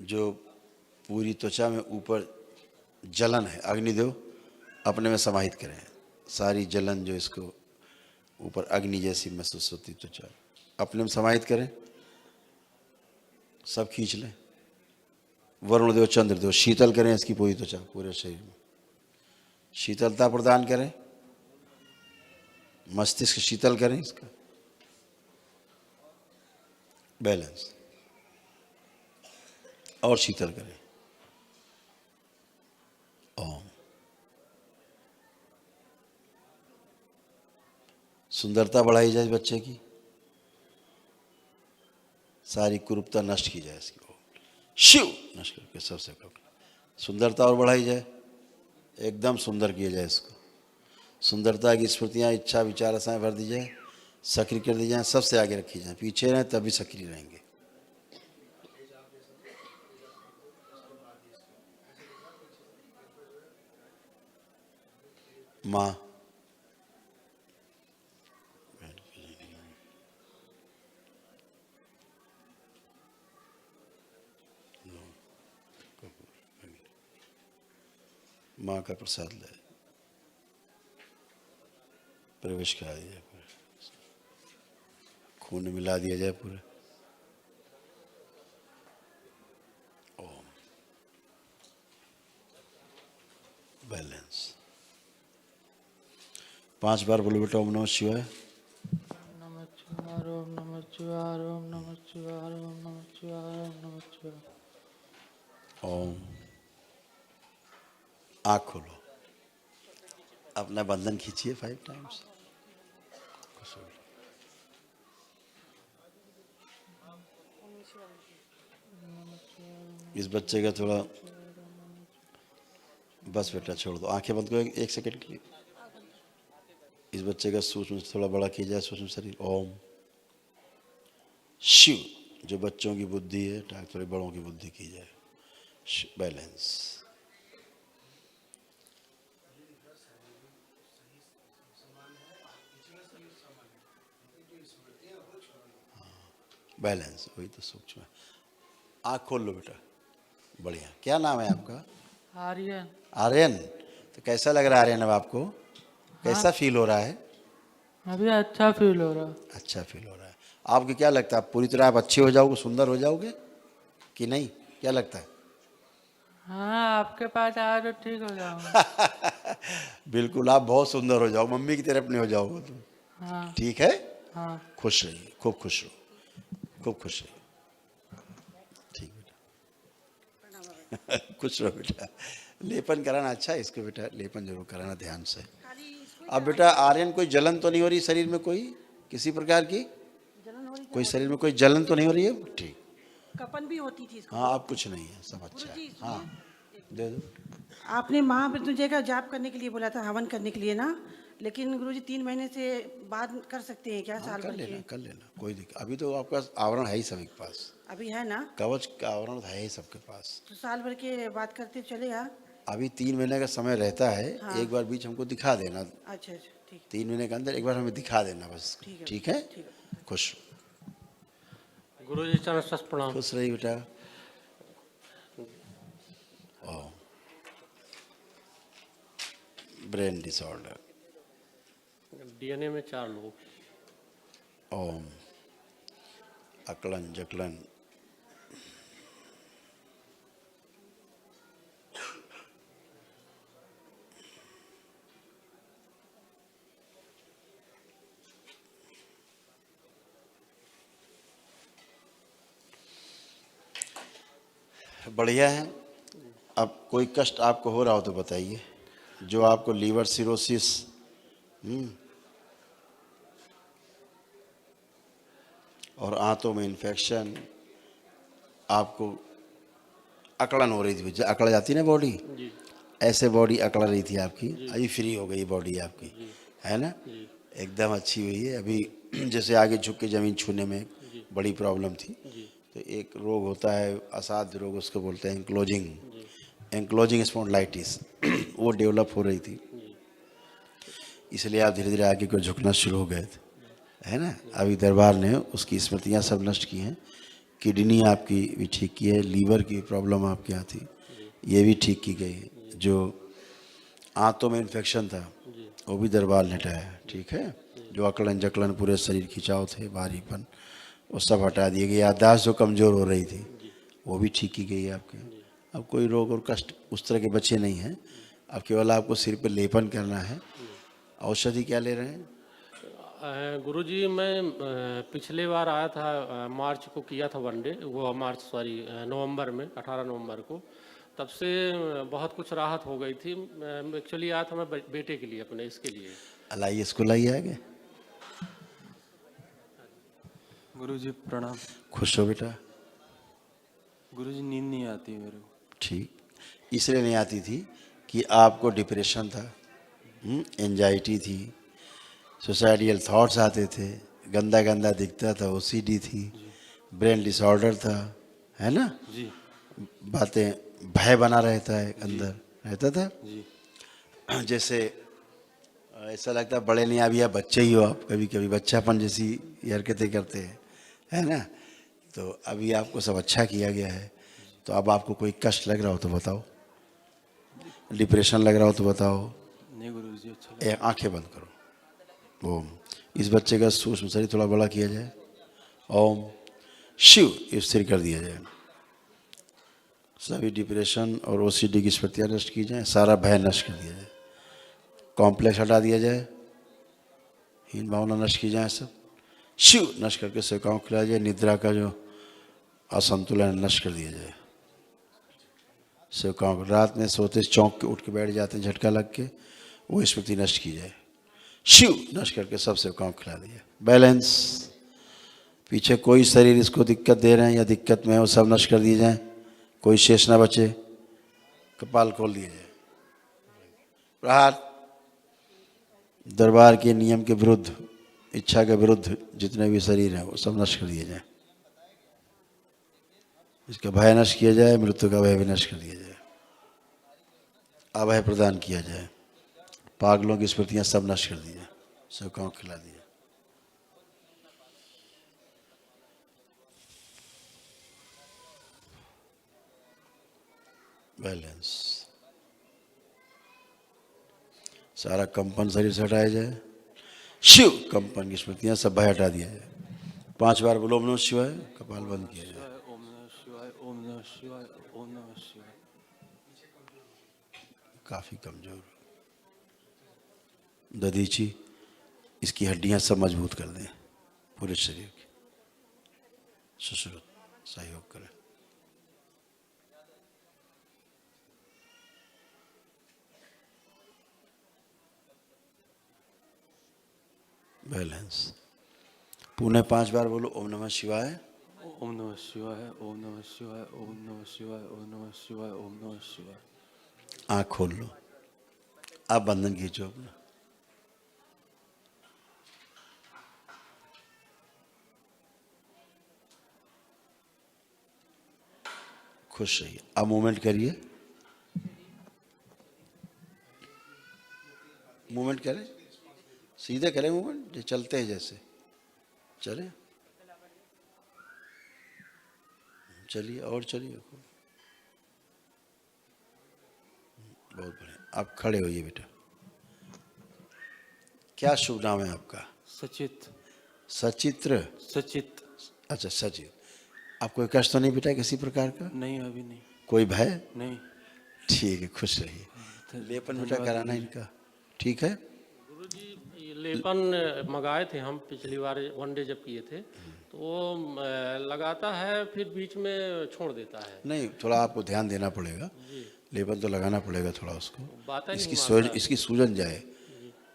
जो पूरी त्वचा में ऊपर जलन है, अग्निदेव अपने में समाहित करें, सारी जलन जो इसको ऊपर अग्नि जैसी महसूस होती त्वचा अपने में समाहित करें, सब खींच लें। वरुण देव, चंद्रदेव शीतल करें इसकी पूरी त्वचा, पूरे शरीर में शीतलता प्रदान करें, मस्तिष्क शीतल करें, इसका बैलेंस, और शीतल करें। ओम। सुंदरता बढ़ाई जाए बच्चे की, सारी कुरूपता नष्ट की जाए इसकी, शिव नष्ट करके सबसे कम सुंदरता और बढ़ाई जाए, एकदम सुंदर किया जाए इसको। सुंदरता की स्मृतियाँ, इच्छा, विचार, आशाएं भर दी जाए, सक्रिय कर दी जाए, सबसे आगे रखी जाए, पीछे रहें तभी सक्रिय रहेंगे। माँ, माँ का प्रसाद ले, प्रवेश करा दिया जाए, पूरे खून मिला दिया जाए पूरे। ओम। बैलेंस 5 बार बोलो बेटा, ओम नमः शिवाय। नमः शिवाय, ओम नमः शिवाय, ओम नमः शिवाय, ओम नमः शिवाय, ओम नमः शिवाय। ओम। आँख खोलो, अपना बंधन खींचिए 5 टाइम्स। इस बच्चे का थोड़ा, बस बेटा छोड़ दो, आंखें बंद करो 1 सेकंड के लिए। इस बच्चे का सूक्ष्म थोड़ा बड़ा किया जाए, सूक्ष्म शरीर। ओम। शिव, जो बच्चों की बुद्धि है, थोड़ी बड़ों की बुद्धि की जाए। बैलेंस। बैलेंस, वही तो सूक्ष्म है। आँख खोल लो बेटा, बढ़िया। क्या नाम है आपका? आर्यन। आर्यन, तो कैसा लग रहा है आर्यन अब आपको? कैसा फील हो रहा है? अभी अच्छा फील हो रहा है। अच्छा फील हो रहा है। आपको क्या लगता है, आप पूरी तरह आप अच्छे हो जाओगे, सुंदर हो जाओगे कि नहीं, क्या लगता है? हाँ, आपके पास आया तो ठीक हो जाऊंगा। बिल्कुल, आप बहुत सुंदर हो जाओ, मम्मी की तरफ नहीं हो जाओगे तुम। हाँ। ठीक है? हाँ। खुश रहिए, खूब खुश रहो, खूब खुश रहिए। ठीक बेटा। खुश रहो बेटा। लेपन कराना अच्छा है इसको बेटा, लेपन जरूर कराना ध्यान से। अब बेटा आर्यन, कोई जलन तो नहीं हो रही शरीर में, कोई किसी प्रकार की कोई शरीर में कोई जलन तो नहीं हो रही है? ठीक। कपन भी होती थी इसको। हाँ, अब कुछ नहीं है, सब अच्छा है। हाँ, दे दो। आपने महामृत्युंजय का जाप करने के लिए बोला था, हवन करने के लिए ना, लेकिन गुरुजी 3 महीने से बाद कर सकते हैं क्या? साल कर भर लेना, के कर लेना, कोई दिक्कत। अभी तो आपका आवरण है ही सभी के पास, अभी है ना, कवच का आवरण है ही सबके पास। तो साल भर के बाद करते चलेगा? अभी 3 महीने का समय रहता है। हाँ। एक बार बीच हमको दिखा देना, अच्छा अच्छा, ठीक 3 महीने के अंदर एक बार हमें दिखा देना बस। ठीक है, ठीक है, ठीक खुश गुरुजी चरण स्पर्श प्रणाम। खुश रही बेटा। ब्रेन डिसऑर्डर, डीएनए में 4 लोग। ओम अकलन जकलन बढ़िया है। अब कोई कष्ट आपको हो रहा हो तो बताइए, जो आपको लीवर सिरोसिस, और आंतों में इन्फेक्शन, आपको अकड़न हो रही थी, अकड़ जाती ना बॉडी, ऐसे बॉडी अकड़ रही थी आपकी, अभी फ्री हो गई बॉडी आपकी, है ना, एकदम अच्छी हुई है। अभी जैसे आगे झुक के ज़मीन छूने में बड़ी प्रॉब्लम थी, तो एक रोग होता है असाध्य रोग, उसको बोलते हैं एंक्लोजिंग स्पॉन्डिलाइटिस, वो डेवलप हो रही थी, इसलिए आप धीरे धीरे आगे को झुकना शुरू हो गए थे, है ना। अभी दरबार ने उसकी स्मृतियाँ सब नष्ट की हैं, किडनी आपकी भी ठीक की है, लीवर की प्रॉब्लम आपके यहाँ थी, ये भी ठीक की गई है, जो आंतों में इन्फेक्शन था वो भी दरबार ने हटाया, ठीक है। जो अकड़न जकड़न पूरे शरीर खिंचाव थे, भारीपन, वो सब हटा दिए गए। याददाश्त जो कमज़ोर हो रही थी वो भी ठीक की गई है आपके। अब कोई रोग और कष्ट उस तरह के बच्चे नहीं हैं। अब केवल आपको सिर पे लेपन करना है। औषधि क्या ले रहे हैं? गुरुजी मैं पिछले बार आया था, मार्च को किया था वनडे, वो नवंबर में, 18 नवंबर को, तब से बहुत कुछ राहत हो गई थी। एक्चुअली आया था मैं बेटे के लिए, अपने इसके लिए। अलाइए स्कूल आइए आगे। गुरुजी प्रणाम। खुश हो बेटा। गुरुजी नींद नहीं आती मेरे को। ठीक, इसलिए नहीं आती थी कि आपको डिप्रेशन था, एंजाइटी थी, सुसाइडियल थॉट्स आते थे, गंदा गंदा दिखता था, ओसीडी थी, ब्रेन डिसऑर्डर था, है ना जी। बातें, भय बना रहता है अंदर, रहता था जी। जैसे ऐसा लगता है बड़े नहीं, अभी आप बच्चे ही हो, आप कभी कभी बच्चापन जैसी हरकतें करते हैं, है ना। तो अभी आपको सब अच्छा किया गया है, तो अब आपको कोई कष्ट लग रहा हो तो बताओ, डिप्रेशन लग रहा हो तो बताओ। नहीं गुरुजी, अच्छा आंखें बंद करो। ओम, इस बच्चे का सूक्ष्म शरीर थोड़ा बड़ा किया जाए। ओम शिव स्थिर कर दिया जाए। सभी डिप्रेशन और ओसीडी की स्मृतियाँ नष्ट की जाए, सारा भय नष्ट कर दिया जाए, कॉम्प्लेक्स हटा दिया जाए, हीन भावना नष्ट की जाए, सब शिव नष्ट करके सेवकाओं को खिलाया जाए। निद्रा का जो असंतुलन नष्ट कर दिया जाए। सेवकाओं को रात में सोते चौंक के उठ के बैठ जाते हैं झटका लग के, वो स्मृति नष्ट की जाए। शिव नष्ट करके सब सेवकाओं को खिला दिया। बैलेंस, पीछे कोई शरीर इसको दिक्कत दे रहे हैं या दिक्कत में है, वो सब नष्ट कर दिए जाए, कोई शेष ना बचे। कपाल खोल दिया जाए। प्रहार, दरबार के नियम के विरुद्ध, इच्छा के विरुद्ध जितने भी शरीर हैं वो सब नष्ट कर दिए जाए। इसका भय नष्ट किया जाए, मृत्यु का भय भी नष्ट कर दिया जाए, अभय प्रदान किया जाए, पागलों की स्मृतियां सब नष्ट कर दी जाए, सेवकाओं को खिला दिया। बैलेंस, सारा कंपन शरीर से हटाया जाए। शिव कंपन की स्मृतियां सब भय हटा दिया जाए। 5 बार बोलो ओम नमः शिवाय, कपाल बंद किया जाए। ओम नमः शिवाय, ओम नमः शिवाय, ओम नमः शिवाय। काफी कमजोर दधीची, इसकी हड्डियां सब मजबूत कर दें, पूरे शरीर की। सुश्रुत सहयोग करें। बैलेंस, पुणे 5 बार बोलो ओम नमः शिवाय, ओम नमः शिवाय, ओम नमः शिवाय, ओम नमः शिवाय, ओम नमः शिवाय, ओम नमः शिवाय। आँख खोल लो, आप बंधन खींचो अपना। खुश रहिए। अब मूवमेंट करिए, मूवमेंट करें, सीधे करें मूवमेंट, चलते हैं जैसे चले, चलिए और चलिए। बहुत बढ़िया। आप खड़े होइए बेटा। क्या शुभ नाम है आपका? सचित। सचित्र? सचित। अच्छा सचित। आपको कोई कष्ट तो नहीं बेटा किसी प्रकार का? नहीं, अभी नहीं। कोई भय? नहीं। ठीक है, खुश रहिए। लेपन बेटा कराना इनका, ठीक है? गुरुजी ये लेपन मंगाए थे हम पिछली बार वनडे जब किए थे, तो वो लगाता है फिर बीच में छोड़ देता है। नहीं, थोड़ा आपको ध्यान देना पड़ेगा। जी। लेपन तो लगाना पड़ेगा थोड़ा उसको। बात नहीं इसकी सूजन जाए,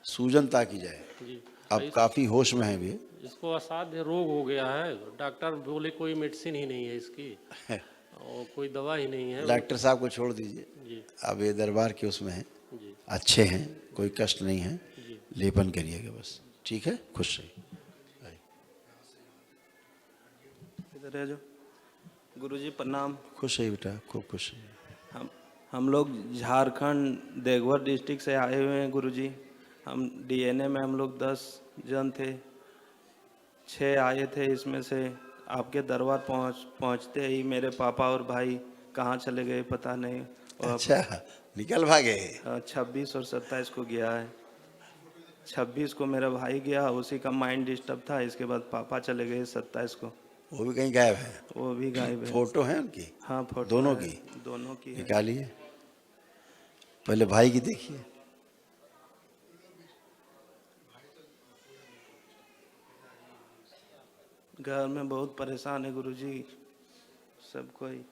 सूजनता की जाए। जी। अब काफी होश में है भी। इसको असाध्य रोग हो गया है, डॉक्टर बोले कोई मेडिसिन ही नहीं है इसकी और कोई दवा ही नहीं है। डॉक्टर साहब को छोड़ दीजिए, जी। अब ये दरबार के उसमें हैं, जी। अच्छे हैं, कोई कष्ट नहीं है। जी। लेपन करिएगा बस, ठीक है? खुश रहिए। इधर है जो गुरुजी प्रणाम। खुश रहिए बेटा, खूब खुश रहिए। हम लोग झारखंड देवघर डिस्ट्रिक्ट से आए हुए हैं गुरुजी। हम डीएनए में हम लोग 10 जन थे, 6 आए थे, इसमें से आपके दरबार पहुंचते ही मेरे पापा और भाई कहाँ चले गए पता नहीं। और अच्छा, निकल भागे। 26 और 27 को गया है। 26 को मेरा भाई गया, उसी का माइंड डिस्टर्ब था। इसके बाद पापा चले गए 27 को। वो भी कहीं गायब है? वो भी गायब है। फोटो है उनकी? हाँ फोटो दोनों है, की? दोनों की है। निकालिए, पहले भाई की देखिए। घर में बहुत परेशान है गुरुजी सब कोई।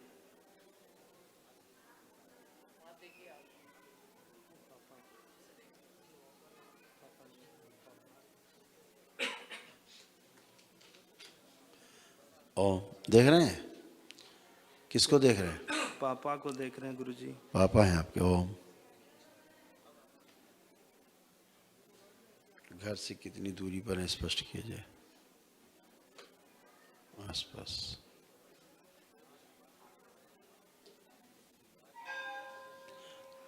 ओ, देख रहे हैं? किसको देख रहे हैं? पापा को देख रहे हैं गुरुजी। पापा हैं आपके? ओम। घर से कितनी दूरी पर है स्पष्ट किया जाए। आसपास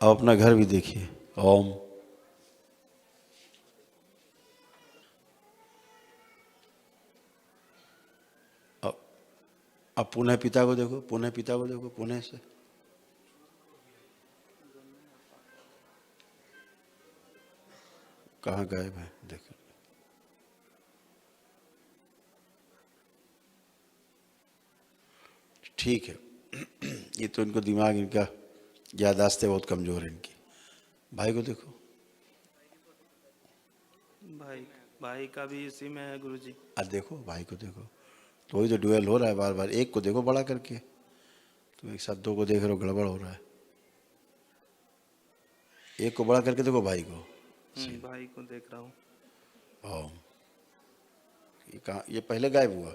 अब अपना घर भी देखिए। ओम। अब पुनः पिता को देखो, पुनः पिता को देखो, पुनः से। कहाँ गायब है देखो। ठीक है। ये तो इनको दिमाग, इनका याददाश्तें बहुत कमजोर है इनकी। भाई को देखो। भाई का भी इसी में है गुरुजी। अब देखो भाई को देखो, तो वही तो ड्यूएल हो रहा है बार बार। एक को देखो बड़ा करके, तुम एक साथ दो को देख रहे हो, गड़बड़ हो रहा है। एक को बड़ा करके देखो भाई को। भाई को देख रहा हूँ। ओ, ये कहाँ, ये पहले गायब हुआ?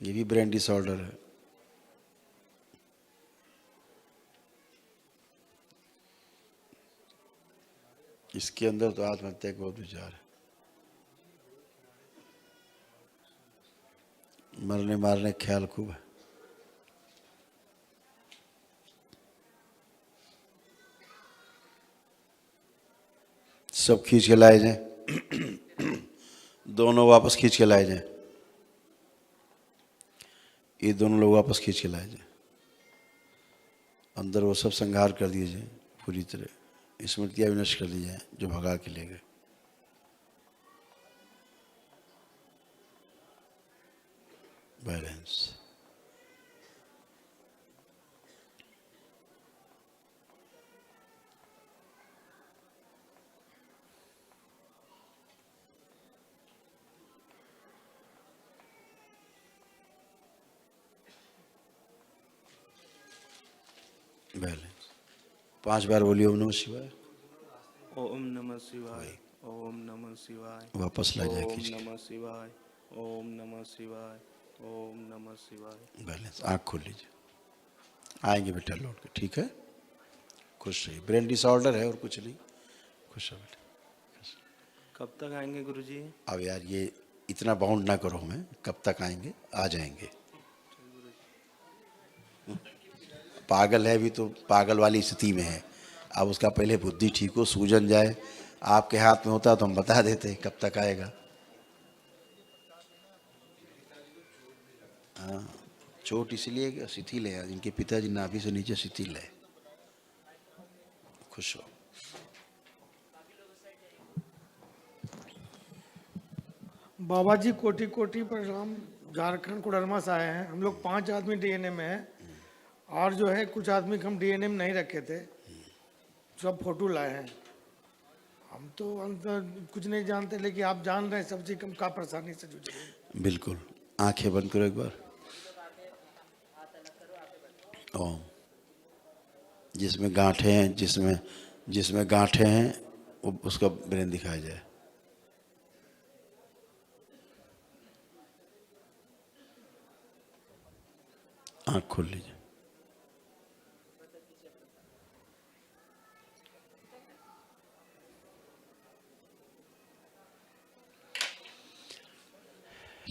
ये भी ब्रेन डिसऑर्डर है। इसके अंदर तो आत्महत्या का बहुत विचार है। मरने मारने का ख्याल खूब है। सब खींच के लाए जाए, दोनों वापस खींच के लाए जाए। ये दोनों लोग वापस खींच के लाए जाए। अंदर वो सब संहार कर दिए जाए, पूरी तरह स्मृतियां विनष्ट कर दी जाए जो भगा के ले गए। बैलेंस। बैलेंस। 5 बार बोलिए ओम नमः शिवाय। ओम नमः शिवाय, ओम नमः शिवाय। वापस ला जाए ओम खींच के। नमः शिवाय, ओम नमः शिवाय, ओम नमः शिवाय। बैलेंस, आँख खोल लीजिए, आएंगे बेटा लौट के, ठीक है। खुश रहिए, ब्रेन डिसऑर्डर है और कुछ नहीं, खुश रहो बेटा। कब तक आएंगे गुरुजी? अब यार ये इतना बाउंड ना करो हमें, कब तक आएंगे, आ जाएंगे। पागल है भी तो पागल वाली स्थिति में है, अब उसका पहले बुद्धि ठीक हो, सूजन जाए, आपके हाथ में होता तो हम बता देते कब तक आएगा। हाँ, चोट इसलिए शिथिल है, इनके पिताजी नाभि से नीचे शिथिल है। खुश हो। बाबा जी कोटि कोटि प्रणाम। झारखंड कोडरमा से आए हैं हम लोग, 5 आदमी डीएनए में हैं, और जो है कुछ आदमी को हम डीएनए में नहीं रखे थे, सब फोटो लाए हैं। हम तो कुछ नहीं जानते, लेकिन आप जान रहे हैं सब चीज, हम का परेशानी से जूझ रहे हैं। बिल्कुल, आंखें बंद करो एक बार। ओम। जिसमें गांठें हैं, जिसमें गांठें हैं उसका ब्रेन दिखाया जाए। आँख खोल लीजिए।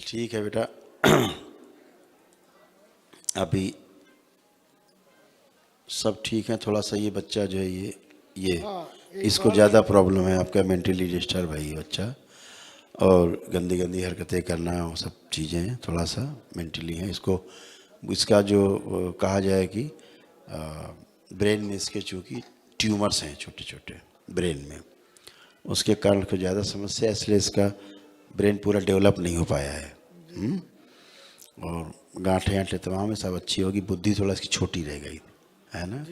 ठीक है बेटा, अभी सब ठीक है, थोड़ा सा ये बच्चा जो है ये इसको ज़्यादा प्रॉब्लम है, आपका मेंटली डिस्टर्ब है ये बच्चा, और गंदी गंदी हरकतें करना, वो सब चीज़ें हैं, थोड़ा सा मेंटली है। इसका जो कहा जाए कि ब्रेन में इसके चूँकि ट्यूमर्स हैं छोटे छोटे ब्रेन में, उसके कारण को ज़्यादा समस्या है, इसलिए इसका ब्रेन पूरा डेवलप नहीं हो पाया है। और गांठें आंठें तमाम है, सब अच्छी होगी, बुद्धि थोड़ा इसकी छोटी रह गई है ना,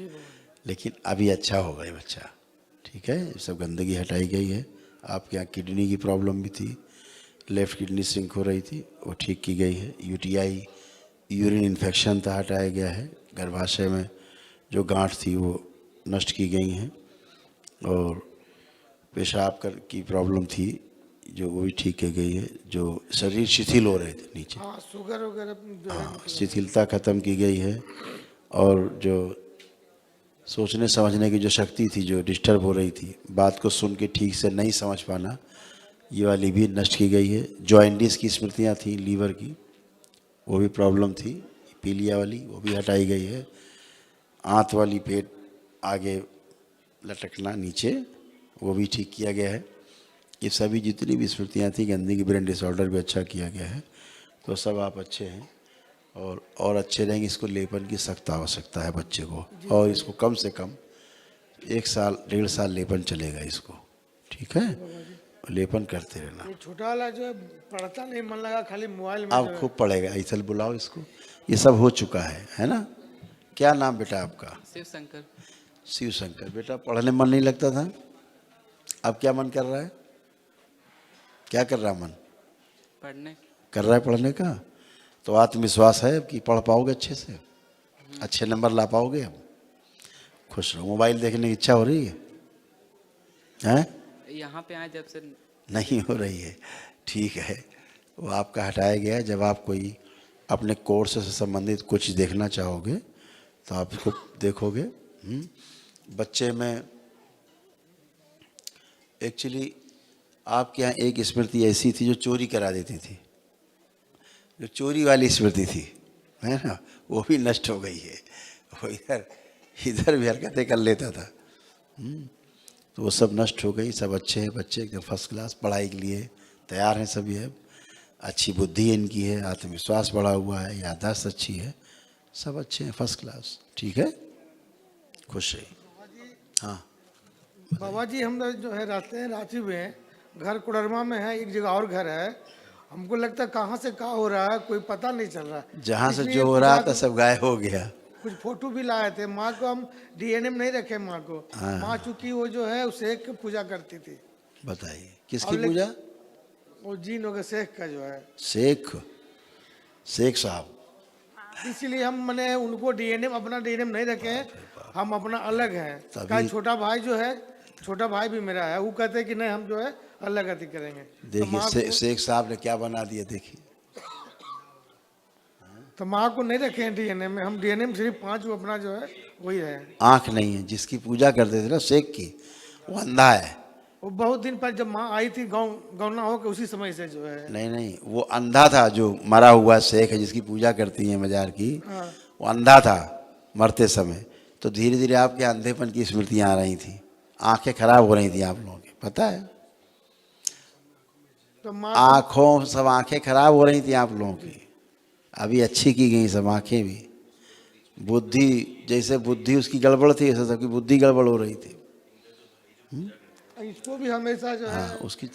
लेकिन अभी अच्छा होगा ये बच्चा, ठीक है। सब गंदगी हटाई गई है। आपके यहाँ किडनी की प्रॉब्लम भी थी, लेफ्ट किडनी सिंक हो रही थी, वो ठीक की गई है। यूटीआई यूरिन इन्फेक्शन था, हटाया गया है। गर्भाशय में जो गांठ थी वो नष्ट की गई हैं, और पेशाब की प्रॉब्लम थी जो वो भी ठीक की गई है। जो शरीर शिथिल हो रहे थे नीचे, हाँ, शुगर वगैरह, हाँ, शिथिलता खत्म की गई है, और जो सोचने समझने की जो शक्ति थी जो डिस्टर्ब हो रही थी, बात को सुन के ठीक से नहीं समझ पाना, ये वाली भी नष्ट की गई है। जॉइंटिस की स्मृतियाँ थी, लीवर की वो भी प्रॉब्लम थी, पीलिया वाली वो भी हटाई गई है। आंत वाली, पेट आगे लटकना नीचे, वो भी ठीक किया गया है। ये सभी जितनी भी स्मृतियाँ थी, गंदगी ब्रेन डिसऑर्डर भी अच्छा किया गया है। तो सब आप अच्छे हैं, और अच्छे रहेंगे। इसको लेपन की सख्त आवश्यकता है बच्चे को, और इसको कम से कम 1 साल 1.5 साल लेपन चलेगा इसको, ठीक है। लेपन करते रहना। ये छोटा वाला जो है पढ़ता नहीं, मन लगा खाली मोबाइल में। आप खूब पढ़ेगा, ऐसा बुलाओ इसको, ये सब हो चुका है ना। क्या नाम बेटा आपका? शिव शंकर। शिव शंकर। बेटा पढ़ने मन नहीं लगता था, अब क्या मन कर रहा है? क्या कर रहा मन? पढ़ने कर रहा है पढ़ने का। तो आत्मविश्वास है कि पढ़ पाओगे अच्छे से, अच्छे नंबर ला पाओगे। अब खुश रहो। मोबाइल देखने की इच्छा हो रही है? हैं? यहाँ पे आए जब से नहीं हो रही है, ठीक है। वो आपका हटाया गया है। जब आप कोई अपने कोर्स से संबंधित कुछ देखना चाहोगे तो आप इसको देखोगे। बच्चे में एक्चुअली आपके यहाँ एक स्मृति ऐसी थी जो चोरी करा देती थी, जो चोरी वाली स्मृति थी, है ना, वो भी नष्ट हो गई है। वो इधर भी हरकतें कर लेता था, तो वो सब नष्ट हो गई। सब अच्छे हैं बच्चे, एकदम फर्स्ट क्लास, पढ़ाई के लिए तैयार हैं सभी। है अच्छी बुद्धि इनकी है, आत्मविश्वास बढ़ा हुआ है, याददाश्त अच्छी है, सब अच्छे हैं, फर्स्ट क्लास, ठीक है। खुश रहिए। हाँ बाबा जी, हम लोग जो है रहते हैं रांची में, घर कोडरमा में है, एक जगह और घर है। हमको लगता है कहाँ से क्या हो रहा है कोई पता नहीं चल रहा। जहाँ से जो हो रहा था सब गायब हो गया। कुछ फोटो भी लाए थे। माँ को हम डीएनए में नहीं रखे माँ को। हाँ। माँ चूंकि वो जो है शेख की पूजा करती थी। बताइए किसकी पूजा? वो जीन होगा शेख का जो है। शेख साहब। इसीलिए हम मैंने उनको डीएनए अपना डीएनए में नहीं रखे, हम अपना अलग हैं। का छोटा भाई जो है, छोटा भाई भी मेरा है, वो कहते हैं कि नहीं हम जो है अलग अति करेंगे। देखिए शेख साहब ने क्या बना दिया, देखिए तो माँ को नहीं रखे हैं डीएनए में, हम डीएनए में सिर्फ 5 अपना जो है वही है। आँख नहीं है, जिसकी पूजा करते थे ना शेख की, वो अंधा है। वो बहुत दिन पहले जब माँ आई थी गाँव गौना होकर, उसी समय से जो है। नहीं नहीं, वो अंधा था जो मरा हुआ शेख है जिसकी पूजा करती है मजार की, हाँ। वो अंधा था मरते समय। तो धीरे धीरे आपके अंधेपन की स्मृतियाँ आ रही थी, आंखें खराब हो रही थी आप लोगों की, पता है? तो माँ आँखों सब आंखें खराब हो रही थी आप लोगों की, अभी अच्छी की गई सब आंखें भी। बुद्धि, जैसे बुद्धि उसकी गड़बड़ थी ऐसे सबकी बुद्धि गड़बड़ हो रही थी। इसको भी हमेशा जो है हाँ, उसकी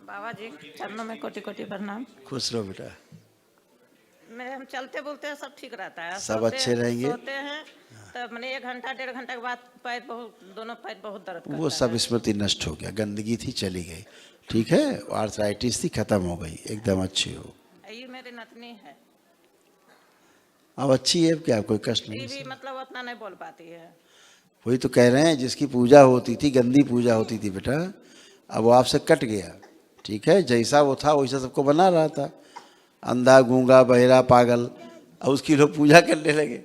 बाबा जी चरणों में कोटि कोटि प्रणाम। खुश रहो बेटा। मैं हम चलते बोलते हैं सब ठीक रहता है, सब अच्छे रहेंगे। सोते हैं तब मैंने 1 घंटा 1.5 घंटा के बाद पैर बहुत, दोनों पैर बहुत दर्द करता वो सब स्मृति नष्ट हो गया, गंदगी थी चली गई, ठीक है? आर्थराइटिस थी खत्म हो गई, एकदम अच्छी हो। ये मेरी नतनी है, अब अच्छी है, क्या कोई कष्ट नहीं। ये भी मतलब उतना नहीं बोल पाती है। वही तो कह रहे हैं, जिसकी पूजा होती थी, गंदी पूजा होती थी बेटा, अब वो आपसे कट गया, ठीक है? जैसा वो था वैसा सबको बना रहा था, अंधा गूंगा बहरा पागल, अब उसकी लोग पूजा करने लगे।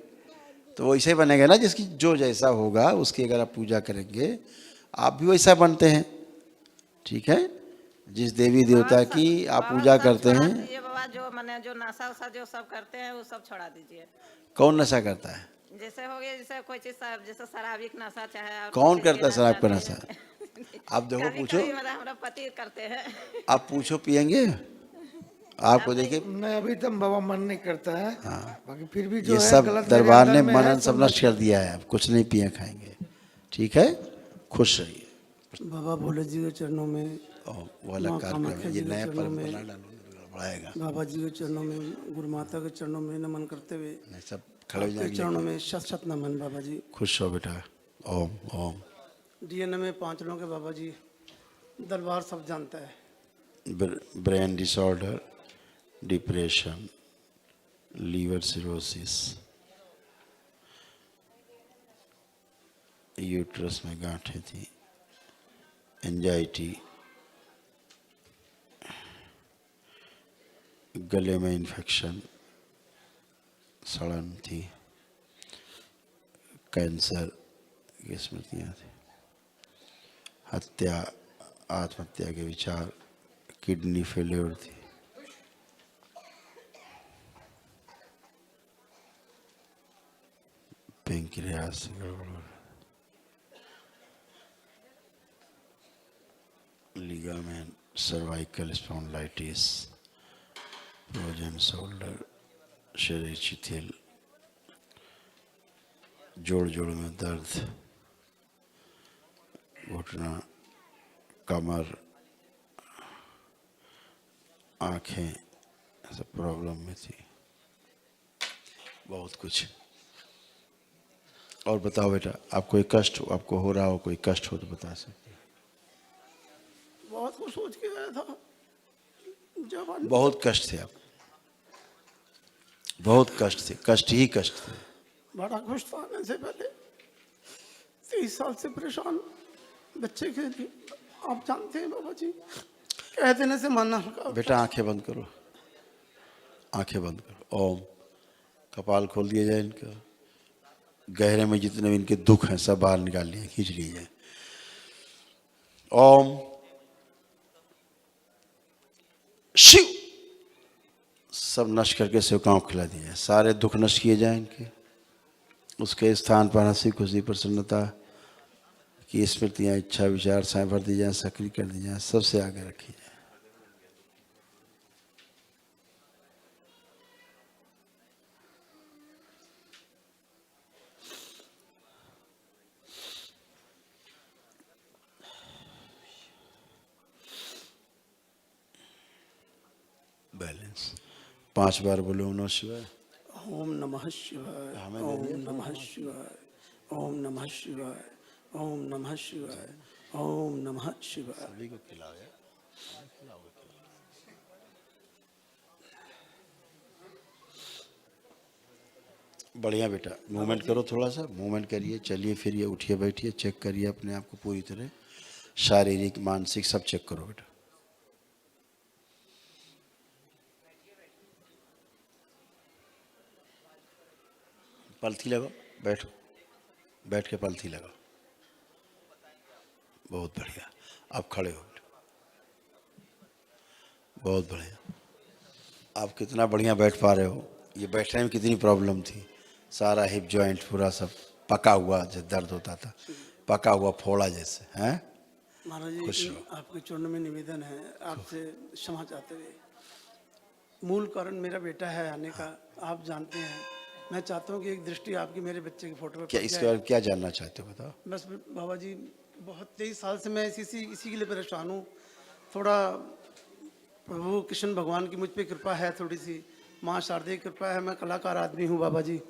तो वैसे ही बनेगा ना, जिसकी जो जैसा होगा उसकी अगर आप पूजा करेंगे, आप भी वैसा बनते हैं, ठीक है? जिस देवी देवता की आप पूजा करते हैं। ये बाबा जो मैंने जो नशा वशा जो सब करते हैं वो सब छोड़ा दीजिए। कौन नशा करता है? जैसे हो गया, जैसे कोई चीज जैसे शराबी का नशा चाहे, कौन करता है शराब का नशा? आप देखो, पूछो, हमारा पति करते हैं। आप पूछो, पियेंगे? आपको देखिए, मैं अभी तक बाबा मन नहीं करता है। हाँ, बाकी फिर भी जो ये है सब गलत दरबार मेरे ने अंदर में है, मनन सब नष्ट कर दिया है, अब कुछ नहीं पिए खाएंगे, ठीक है? खुश रहिए। बाबा भोले जी के चरणों में, वो अलग कार्यक्रम है, ये नया परंपरा बढ़ाएगा। बाबा जी के चरणों में, गुरु माता के चरणों में नमन करते हुए सब खड़े हो जाएंगे। चरणों में शत शत नमन बाबा जी। खुश हो बेटा। ओम ओम। डीएनए में 5 लोगों के बाबा जी, दरबार सब जानता है। Brain disorder, depression, liver cirrhosis, uterus में गांठें थी, एंजाइटी, गले में इन्फेक्शन, सड़न थी, कैंसर की स्मृतियाँ थी, हत्या, आत्महत्या के विचार, किडनी फेल्योर थी, पेंक्रियास गड़बड़, ligament, cervical spondylitis, frozen shoulder, शरीर शिथिल, जोड़ जोड़ में दर्द, घुटना, कमर, आँखें, सब प्रॉब्लम में थी, बहुत कुछ। और बताओ बेटा, आप कोई कष्ट हो, आपको हो रहा हो कोई कष्ट हो तो बता सकते हैं। बहुत कुछ सोच के गया था, बहुत कष्ट थे आप, बहुत कष्ट थे, कष्ट ही कष्ट थे। बड़ा खुश था आने से पहले, 30 साल से परेशान बच्चे के लिए, आप जानते हैं बाबा जी, कह देने से मानना हल्का। बेटा आंखें बंद करो, आंखें बंद करो। ओम। कपाल खोल दिया जाए इनका, गहरे में जितने भी इनके दुख हैं सब बाहर निकाल लिए, खींच लिए जाए। ओम शिव। सब नष्ट करके सेवकाओं को खिला दिया जाए, सारे दुख नष्ट किए जाए इनके। उसके स्थान पर हंसी खुशी प्रसन्नता की स्मृतियाँ, इच्छा विचार साएं भर दी जाए, सक्रिय कर दी जाए, सबसे आगे रखी जाए। बैलेंस 5 बार बोलो ओम नमः शिवाय। ओम नमः शिवाय, ओम नमः शिवाय, ओम नमः शिवाय, ओम नमः शिवाय, ओम नमः शिवाय। सभी को खिलाओ यार। बढ़िया बेटा, मूवमेंट करो, थोड़ा सा मूवमेंट करिए, चलिए फिरिए, उठिए बैठिए, चेक करिए अपने आप को पूरी तरह, शारीरिक मानसिक सब चेक करो बेटा। पलथी लगाओ, बैठो, बैठ के पलथी लगाओ। बहुत बढ़िया, आप खड़े हो। बहुत बढ़िया, आप कितना बढ़िया बैठ पा रहे हो। ये बैठने में कितनी प्रॉब्लम थी, सारा हिप जॉइंट पूरा सब पका हुआ, जो दर्द होता था, पका हुआ फोड़ा जैसे, हैं। महाराज खुश जी, रहो। आपके चरणों में निवेदन है, आपसे क्षमा चाहते हुए। मूल कारण मेरा बेटा है आने का, आप जानते हैं। मैं चाहता हूँ कि एक दृष्टि आपकी मेरे बच्चे की फोटो पे क्या पड़ इसके जाए। बारे में क्या जानना चाहते हो, बताओ। बस बाबा जी, बहुत 23 साल से मैं इसी के लिए परेशान हूँ। थोड़ा प्रभु कृष्ण भगवान की मुझ पे कृपा है, थोड़ी सी माँ शारदे की कृपा है। मैं कलाकार आदमी हूँ बाबा जी।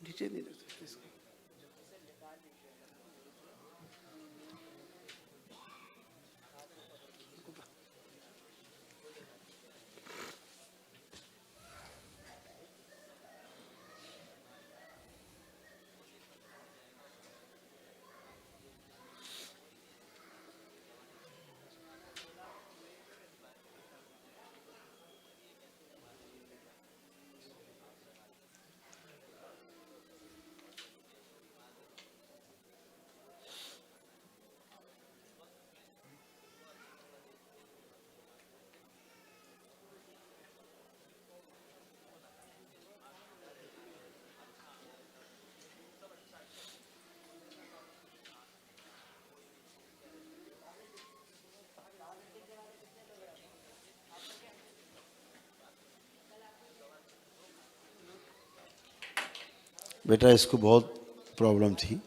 नीचे नहीं रख सकते इसको। बेटा इसको बहुत प्रॉब्लम थी।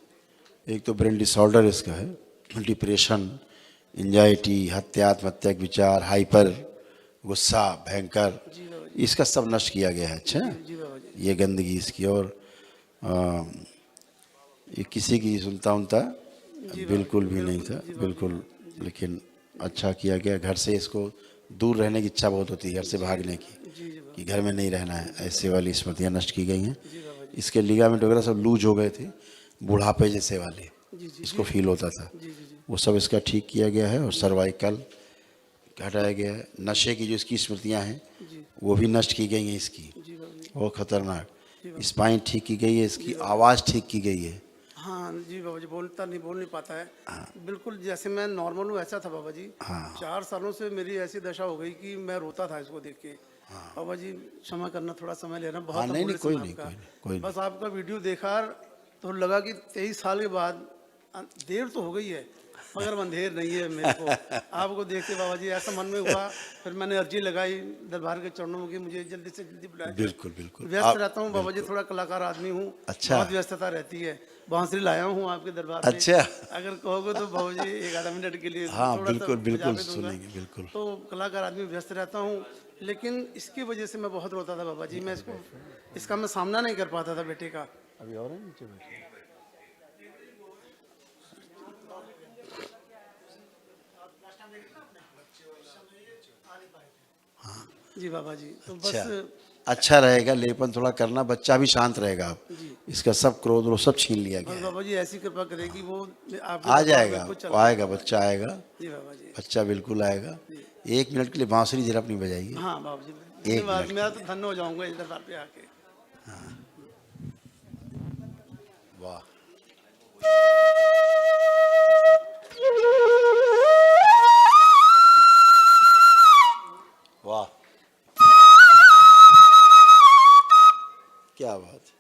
एक तो ब्रेन डिसऑर्डर इसका है, डिप्रेशन, एंजाइटी, हत्या, आत्महत्या के विचार, हाइपर, गुस्सा भयंकर, इसका सब नष्ट किया गया है। अच्छा, ये गंदगी इसकी, और ये किसी की सुनता उनता बिल्कुल भी नहीं था, बिल्कुल। लेकिन अच्छा किया गया, घर से इसको दूर रहने की इच्छा बहुत होती है, घर से भागने की, कि घर में नहीं रहना है। ऐसे वाली स्मृतियाँ नष्ट की गई हैं। इसके लिगामेंट वगैरह सब लूज हो गए थे, बुढ़ापे जैसे वाले, इसको फील होता था, वो सब इसका ठीक किया गया है। और सर्वाइकल हटाया गया है। नशे की जो इसकी स्मृतियाँ हैं वो भी नष्ट की गई हैं इसकी, बहुत खतरनाक। स्पाइन ठीक की गई है इसकी, आवाज़ ठीक की गई है। हाँ जी बाबा जी, बोल नहीं पाता है। बिल्कुल जैसे मैं नॉर्मल हूँ ऐसा था बाबा जी। 4 सालों से मेरी ऐसी दशा हो गई कि मैं रोता था इसको देख के। बाबा जी क्षमा करना, थोड़ा समय लेना, बहुत नहीं, अमूल्य कोई समय नहीं, आपका। कोई नहीं। बस आपका वीडियो देखा तो लगा कि 23 साल के बाद देर तो हो गई है, मगर अंधेर नहीं है मेरे को। आपको देख के बाबा जी ऐसा मन में हुआ, फिर मैंने अर्जी लगाई दरबार के चरणों में कि मुझे जल्दी से जल्दी बुलाया। बिल्कुल बिल्कुल व्यस्त रहता हूँ बाबा जी, थोड़ा कलाकार आदमी हूँ। अच्छा। बहुत व्यस्तता रहती है। बांसुरी लाया हूँ आपके दरबार में। अच्छा। अगर कहोगे तो बाबू जी 1 आधा मिनट के लिए हाँ, थोड़ा सा बिल्कुल बिल्कुल बजा भी दूंगा। सुनेंगे, बिल्कुल। तो कलाकार आदमी व्यस्त रहता हूँ, लेकिन इसकी वजह से मैं बहुत रोता था बाबा जी। मैं इसका मैं सामना नहीं कर पाता था बेटे का। अभी और है नीचे बैठे। जी बाबा जी, तो अच्छा, बस अच्छा रहेगा, लेपन थोड़ा करना, बच्चा भी शांत रहेगा। आप इसका सब क्रोध वो सब छीन लिया बस गया है। बाबा जी ऐसी कृपा करेगी वो आपके आ दरबार में जाएगा, कुछ वो आएगा, बच्चा आएगा। जी बाबा जी। बच्चा बिल्कुल आएगा। 1 मिनट के लिए बांसुरी जरा अपनी बजाइए। हाँ बाबा जी, 1 धन्यवाद। मिनट। मैं तो धन्य हो जाऊंगा इस दरबार पे आके। वाह, वाह, क्या बात है।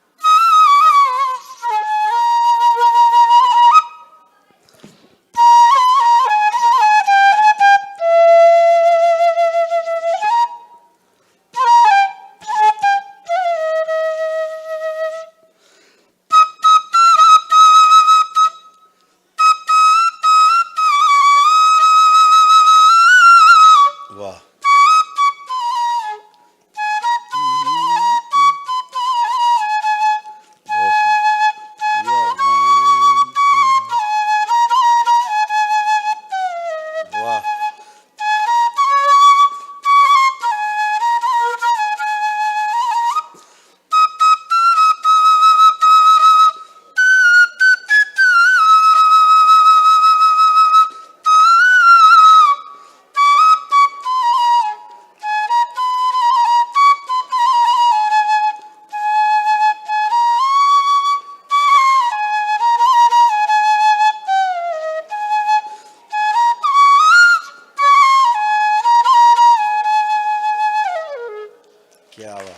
क्या बात है।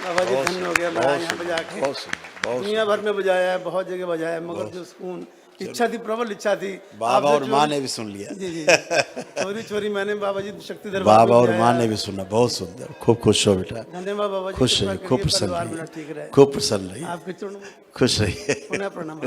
बाबा जी बहुत धन्य हो गया मैं बहुत यहाँ पे सुंदर, जाके। बहुत सुंदर, बहुत दुनिया भर में बजाया है, बहुत जगह बजाया है, मगर जो सुकून इच्छा थी, प्रबल इच्छा थी। बाबा आपसे और माँ चोरी- ने भी सुन लिया। जी जी चोरी चोरी मैंने बाबा जी शक्ति दरबार बाबा में और बजाया माँ है। ने भी सुना, बहुत सुंदर। खूब खुश हो बेटा, धन्यवाद बाबा जी, खुश कृपा रहिए, करिए, खूब प्रसन्न परिवार मेरा रहिए, ठीक रहे। खूब प्रसन्न रहिए, आपके चरणों में खुश रहिए। पुनः प्रणाम।